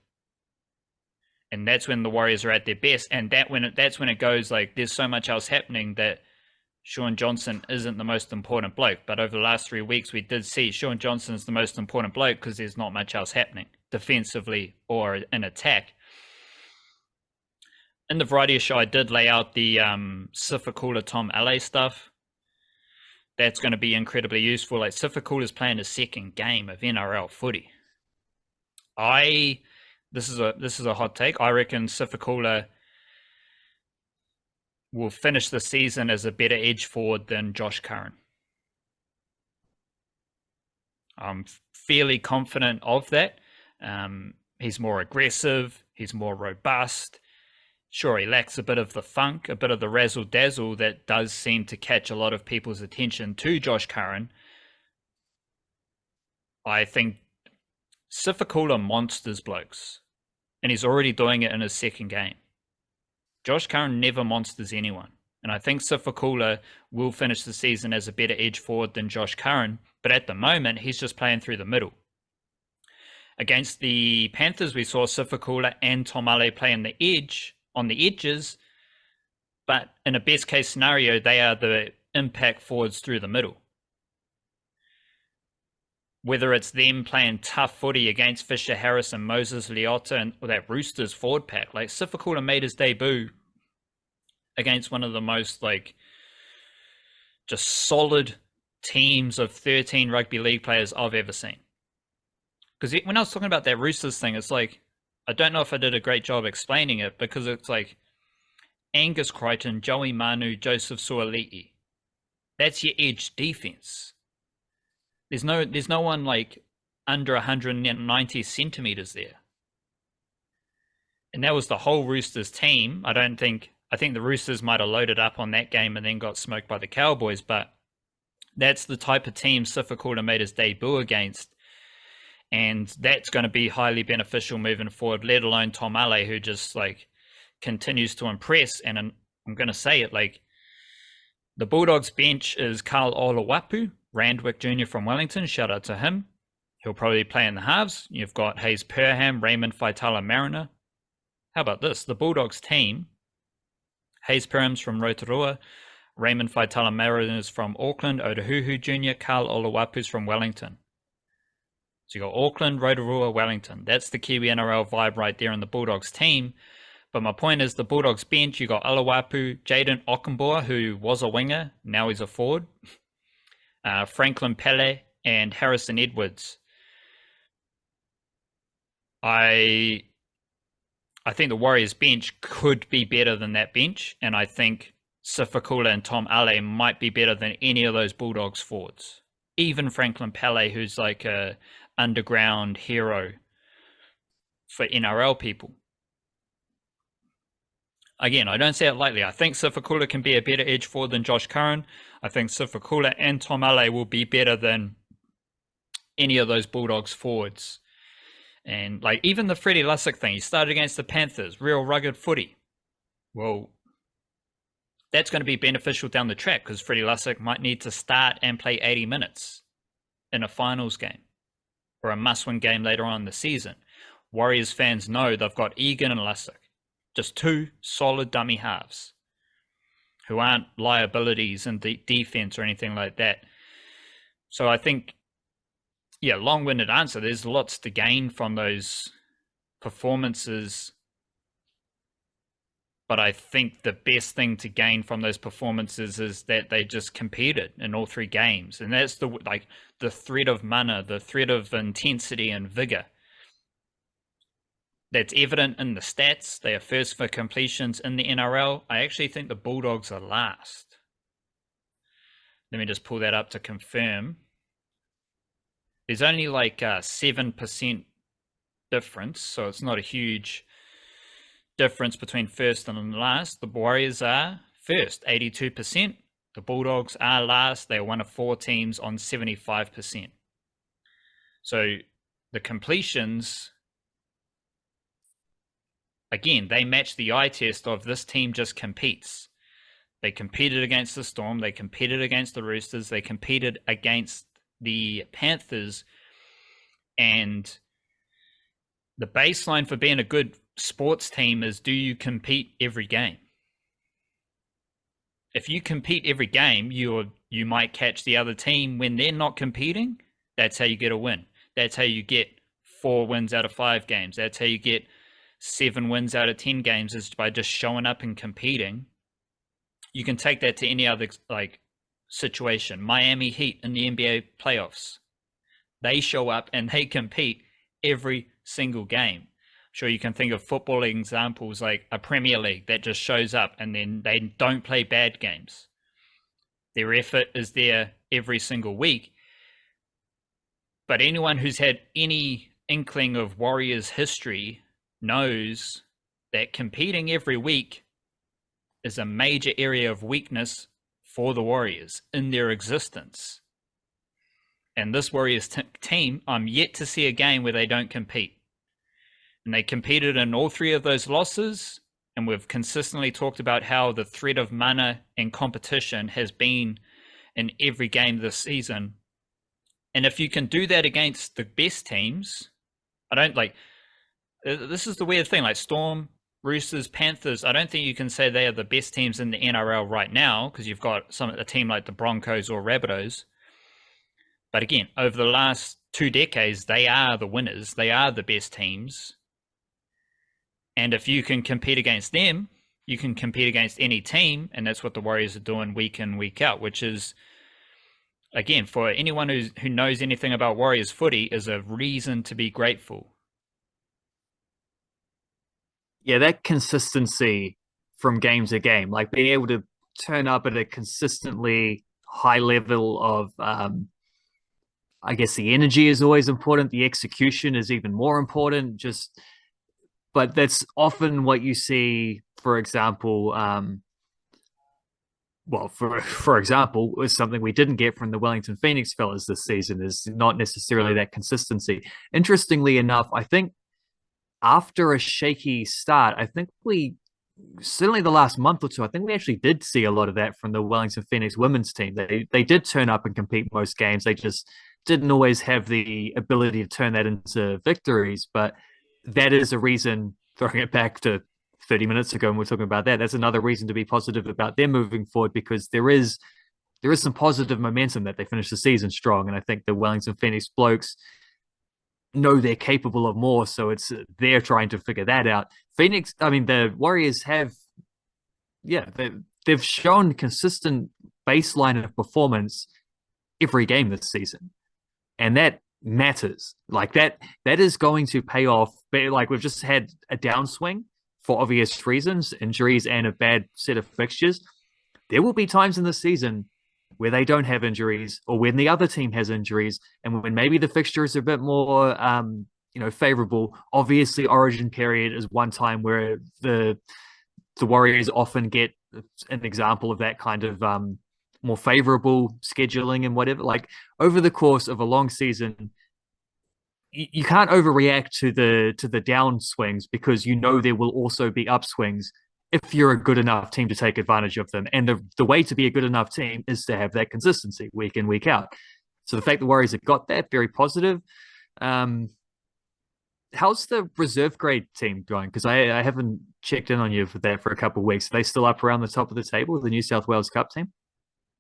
And that's when the Warriors are at their best. And that's when it goes like there's so much else happening that Sean Johnson isn't the most important bloke. But over the last 3 weeks, we did see Sean Johnson's the most important bloke because there's not much else happening defensively or in attack. In the variety show, I did lay out the Sifakula Tom Ale stuff. That's going to be incredibly useful. Like Sifakula is playing his second game of NRL footy. This is a hot take. I reckon Sifakula will finish the season as a better edge forward than Josh Curran. I'm fairly confident of that. He's more aggressive. He's more robust. Sure, he lacks a bit of the funk, a bit of the razzle-dazzle that does seem to catch a lot of people's attention to Josh Curran. I think Sifakula monsters blokes, and he's already doing it in his second game. Josh Curran never monsters anyone, and I think Sifakula will finish the season as a better edge forward than Josh Curran, but at the moment, he's just playing through the middle. Against the Panthers, we saw Sifakula and Tomale play on the edges, but in a best case scenario, they are the impact forwards through the middle. Whether it's them playing tough footy against Fisher Harris and Moses Leota and that Roosters forward pack, like Sifakula made his debut against one of the most like just solid teams of 13 rugby league players I've ever seen. Because when I was talking about that Roosters thing, it's like, I don't know if I did a great job explaining it because it's like Angus Crichton, Joey Manu, Joseph Suali'i. That's your edge defense. There's no one like under 190 centimeters there. And that was the whole Roosters team. I think the Roosters might have loaded up on that game and then got smoked by the Cowboys, but that's the type of team Sifakula made his debut against. And that's going to be highly beneficial moving forward, let alone Tom Ale, who just like continues to impress. And I'm going to say it, like the Bulldogs bench is Carl Olawapu, Randwick Jr. from Wellington. Shout out to him. He'll probably play in the halves. You've got Hayes Perham, Raymond Faitala Mariner. How about this? The Bulldogs team, Hayes Perham's from Rotorua, Raymond Faitala Mariners from Auckland, Otahuhu Jr., Carl Olawapu's from Wellington. So you got Auckland, Rotorua, Wellington. That's the Kiwi-NRL vibe right there in the Bulldogs team. But my point is the Bulldogs bench, you got Olawapu, Jaden Okunboa, who was a winger, now he's a forward, Franklin Pele, and Harrison Edwards. I think the Warriors bench could be better than that bench, and I think Sifakula and Tom Ale might be better than any of those Bulldogs forwards. Even Franklin Pele, who's like a underground hero for NRL people. Again, I don't say it lightly. I think Sifakula can be a better edge forward than Josh Curran. I think Sifakula and Tom Ale will be better than any of those Bulldogs forwards. And like even the Freddie Lussick thing, he started against the Panthers, real rugged footy. Well, that's going to be beneficial down the track because Freddie Lussick might need to start and play 80 minutes in a finals game or a must-win game later on in the season. Warriors fans know they've got Egan and Lussick. Just two solid dummy halves who aren't liabilities in the defense or anything like that. So I think, yeah, long-winded answer, there's lots to gain from those performances. But I think the best thing to gain from those performances is that they just competed in all three games. And that's the thread of mana, the thread of intensity and vigor. That's evident in the stats. They are first for completions in the NRL. I actually think the Bulldogs are last. Let me just pull that up to confirm. There's only like 7% difference, so it's not a huge difference between first and last. The Warriors are first, 82%. The Bulldogs are last. They are one of 4 teams on 75%. So the completions, again, they match the eye test of this team just competes. They competed against the Storm. They competed against the Roosters. They competed against the Panthers. And the baseline for being a good sports team is, do you compete every game? If you compete every game, you might catch the other team when they're not competing. That's how you get a win. That's how you get 4 wins out of 5 games. That's how you get 7 wins out of 10 games, is by just showing up and competing. You can take that to any other situation. Miami Heat in the NBA playoffs. They show up and they compete every single game. Sure, you can think of footballing examples like a Premier League that just shows up and then they don't play bad games. Their effort is there every single week. But anyone who's had any inkling of Warriors history knows that competing every week is a major area of weakness for the Warriors in their existence. And this Warriors team, I'm yet to see a game where they don't compete. And they competed in all 3 of those losses. And we've consistently talked about how the threat of mana and competition has been in every game this season. And if you can do that against the best teams, this is the weird thing, like Storm, Roosters, Panthers, I don't think you can say they are the best teams in the NRL right now, because you've got a team like the Broncos or Rabbitohs. But again, over the last 2 decades, they are the winners. They are the best teams. And if you can compete against them, you can compete against any team. And that's what the Warriors are doing week in, week out, which is, again, for anyone who knows anything about Warriors footy, is a reason to be grateful. Yeah, that consistency from game to game, like being able to turn up at a consistently high level of, I guess the energy is always important. The execution is even more important. But that's often what you see, for example, for example, was something we didn't get from the Wellington Phoenix fellas this season, is not necessarily that consistency. Interestingly enough, I think after a shaky start, I think certainly the last month or two, I think we actually did see a lot of that from the Wellington Phoenix women's team. They did turn up and compete most games. They just didn't always have the ability to turn that into victories. But that is a reason, throwing it back to 30 minutes ago when we're talking about that's another reason to be positive about them moving forward, because there is some positive momentum that they finished the season strong. And I think the Wellington Phoenix blokes know they're capable of more, so they're trying to figure that out. The Warriors have, they've shown consistent baseline of performance every game this season, and that matters. Like that is going to pay off. Like, we've just had a downswing for obvious reasons, injuries and a bad set of fixtures. There will be times in the season where they don't have injuries, or when the other team has injuries, and when maybe the fixture is a bit more favorable. Obviously, Origin period is one time where the Warriors often get an example of that kind of more favorable scheduling and whatever. Like, over the course of a long season, you can't overreact to the downswings, because there will also be upswings if you're a good enough team to take advantage of them. And the way to be a good enough team is to have that consistency week in, week out. So the fact the Warriors have got that, very positive. how's the reserve grade team going? Because I haven't checked in on you for that for a couple of weeks. Are they still up around the top of the table, the New South Wales Cup team?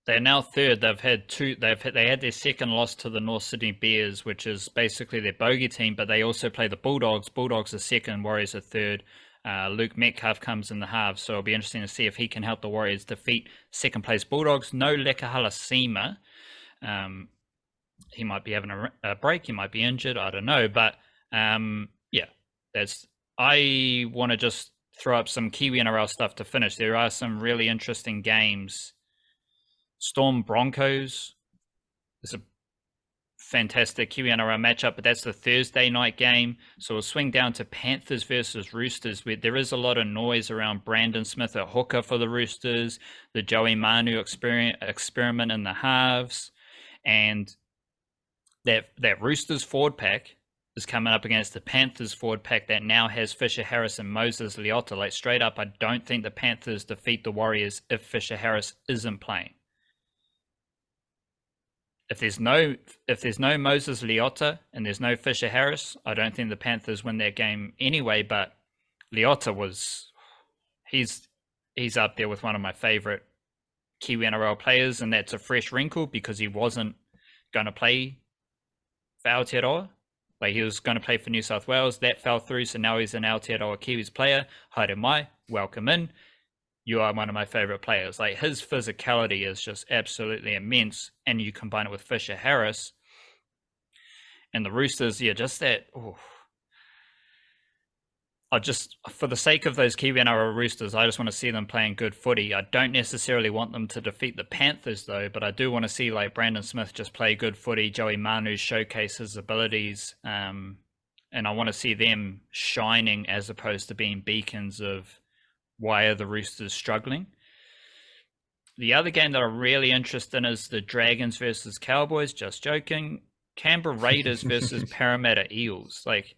They're now third. They've had two. They had their second loss to the North Sydney Bears, which is basically their bogey team. But they also play the Bulldogs. Bulldogs are second. Warriors are third. Luke Metcalf comes in the halves, so it'll be interesting to see if he can help the Warriors defeat second place Bulldogs. No Lekahala Sema. He might be having a break. He might be injured. I don't know. But yeah, I want to just throw up some Kiwi-NRL stuff to finish. There are some really interesting games. Storm Broncos is a fantastic Kiwi-NRL matchup, but that's the Thursday night game. So we'll swing down to Panthers versus Roosters, where there is a lot of noise around Brandon Smith at hooker for the Roosters, the Joey Manu experiment in the halves, and that Roosters forward pack is coming up against the Panthers forward pack that now has Fisher Harris and Moses Leota. Like, straight up, I don't think the Panthers defeat the Warriors if Fisher Harris isn't playing. If there's no Moses Leota and there's no Fisher Harris, I don't think the Panthers win that game anyway. But Leota he's up there with one of my favorite Kiwi-NRL players, and that's a fresh wrinkle because he wasn't going to play for Aotearoa. Like, he was going to play for New South Wales. That fell through, so now he's an Aotearoa Kiwis player. Haere mai, welcome in. You are one of my favorite players. Like, his physicality is just absolutely immense, and you combine it with Fisher Harris and the Roosters. Yeah, just that. For the sake of those Kiwi-NRL Roosters, I just want to see them playing good footy. I don't necessarily want them to defeat the Panthers, though, but I do want to see, like, Brandon Smith just play good footy, Joey Manu showcase his abilities, and I want to see them shining as opposed to being beacons of why are the Roosters struggling. The other game that I'm really interested in is the Dragons versus Cowboys. Just joking. Canberra Raiders versus Parramatta Eels. Like,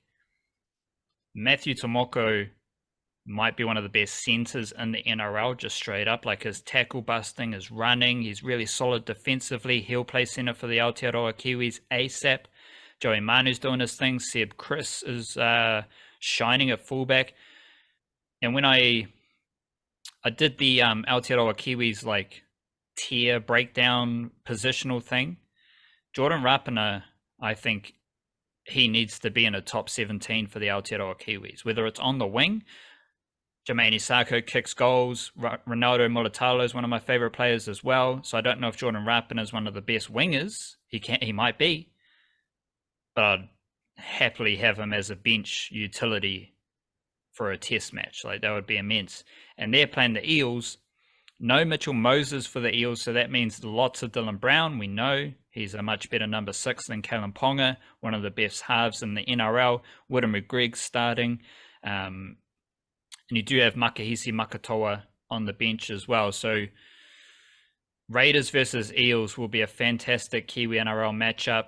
Matthew Tomoko might be one of the best centers in the NRL, just straight up. Like, his tackle busting, his running, he's really solid defensively. He'll play center for the Aotearoa Kiwis ASAP. Joey Manu's doing his thing. Seb Chris is shining at fullback. And when I did the Aotearoa Kiwis, like, tier breakdown positional thing, Jordan Rapana, I think he needs to be in a top 17 for the Aotearoa Kiwis, whether it's on the wing. Jermaine Sako kicks goals. Ronaldo Mulatalo is one of my favorite players as well. So I don't know if Jordan Rapana is one of the best wingers. He might be, but I'd happily have him as a bench utility for a test match. Like, that would be immense. And they're playing the Eels. No Mitchell Moses for the Eels, so that means lots of Dylan Brown. We know he's a much better number 6 than Kalen Ponga, one of the best halves in the NRL. Woodham McGregor starting. And you do have Makahisi Makatoa on the bench as well. So Raiders versus Eels will be a fantastic Kiwi NRL matchup.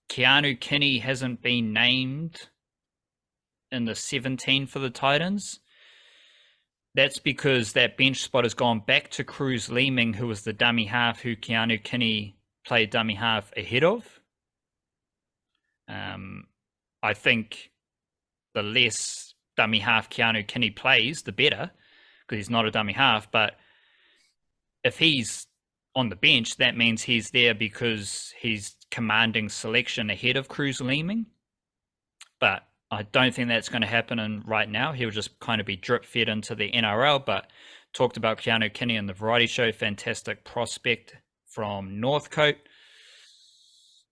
Keanu Kinney hasn't been named in the 17 for the Titans. That's because that bench spot has gone back to Cruz Leeming, who was the dummy half who Keanu Kinney played dummy half ahead of. I think the less dummy half Keanu Kinney plays, the better, because he's not a dummy half. But if he's on the bench, that means he's there because he's commanding selection ahead of Cruz Leeming. But I don't think that's going to happen right now. He'll just kind of be drip fed into the NRL. But talked about Keanu Kinney in the variety show. Fantastic prospect from Northcote.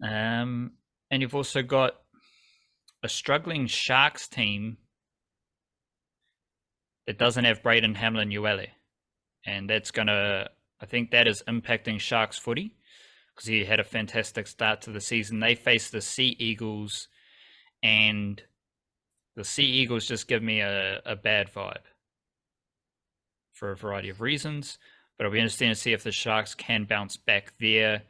And you've also got a struggling Sharks team that doesn't have Braden Hamlin-Uele. And that's going to, I think that is impacting Sharks footy because he had a fantastic start to the season. They face the Sea Eagles, and the Sea Eagles just give me a bad vibe for a variety of reasons. But it'll be interesting to see if the Sharks can bounce back there.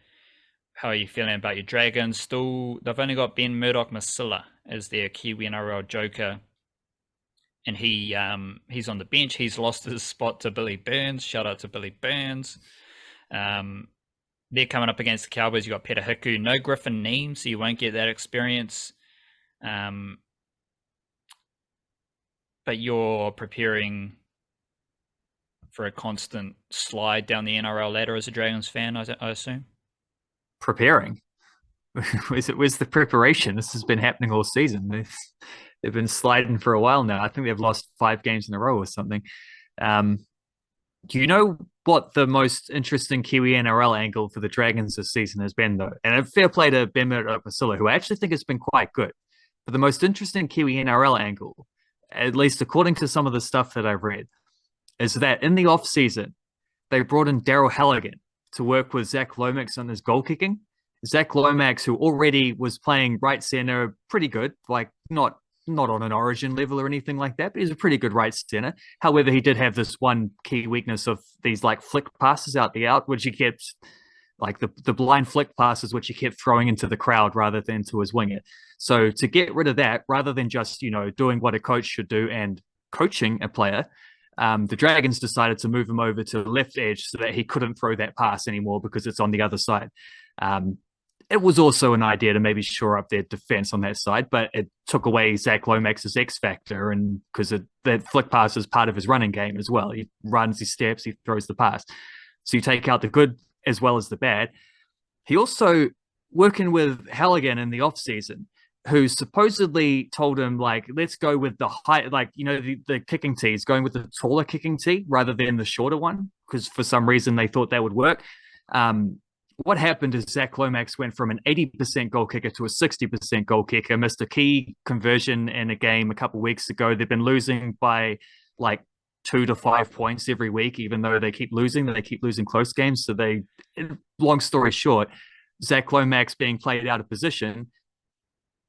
How are you feeling about your Dragons? Still, they've only got Ben Murdoch-Masila as their Kiwi NRL joker. And he's on the bench. He's lost his spot to Billy Burns. Shout out to Billy Burns. They're coming up against the Cowboys. You've got Peter Hiku. No Griffin Neem, so you won't get that experience. But you're preparing for a constant slide down the NRL ladder as a Dragons fan, I assume? Preparing. Where's the preparation? This has been happening all season. They've been sliding for a while now. I think they've lost 5 games in a row or something. Do you know what the most interesting Kiwi-NRL angle for the Dragons this season has been, though? And a fair play to Ben Masila, who I actually think has been quite good. But the most interesting Kiwi-NRL angle, at least according to some of the stuff that I've read, is that in the off-season, they brought in Daryl Halligan to work with Zach Lomax on his goal kicking. Zach Lomax, who already was playing right center pretty good, like not on an origin level or anything like that, but he's a pretty good right center. However, he did have this one key weakness of these like flick passes out the out, which he kept like the blind flick passes, which he kept throwing into the crowd rather than to his winger. So to get rid of that, rather than just, doing what a coach should do and coaching a player, the Dragons decided to move him over to left edge so that he couldn't throw that pass anymore because it's on the other side. It was also an idea to maybe shore up their defense on that side, but it took away Zach Lomax's X factor, and because that flick pass is part of his running game as well. He runs, he steps, he throws the pass. So you take out the good as well as the bad. He also, working with Halligan in the offseason, who supposedly told him, like, let's go with the height, like, the kicking tee is going with the taller kicking tee rather than the shorter one, because for some reason they thought that would work. What happened is Zach Lomax went from an 80% goal kicker to a 60% goal kicker, missed a key conversion in a game a couple of weeks ago. They've been losing by like 2 to 5 points every week, even though they keep losing close games. So long story short, Zach Lomax being played out of position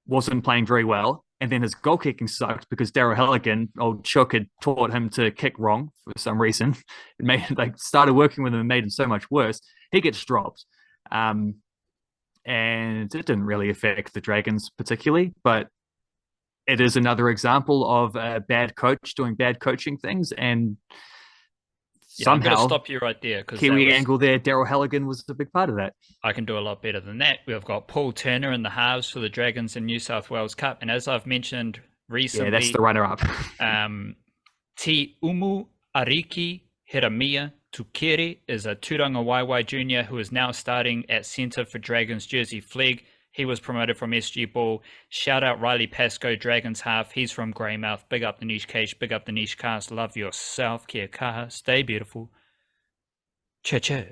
wasn't playing very well. And then his goal kicking sucked because Daryl Halligan, old Chook, had taught him to kick wrong for some reason. Started working with him and made him so much worse. He gets dropped. And it didn't really affect the Dragons particularly, but it is another example of a bad coach doing bad coaching things. And I'm going to somehow stop you right there, because Kiwi angle there, Daryl Halligan was a big part of that. I can do a lot better than that. We've got Paul Turner in the halves for the Dragons in New South Wales Cup, and as I've mentioned recently, that's the runner-up. Te Umu Ariki Hiramia Tukere is a Turanga Waiwai junior who is now starting at centre for Dragons jersey flag. He was promoted from SG Ball. Shout out Riley Pascoe, Dragons half. He's from Greymouth. Big up the Niche Cage. Big up the Niche Cast. Love yourself. Kia kaha. Stay beautiful. Cha-cha.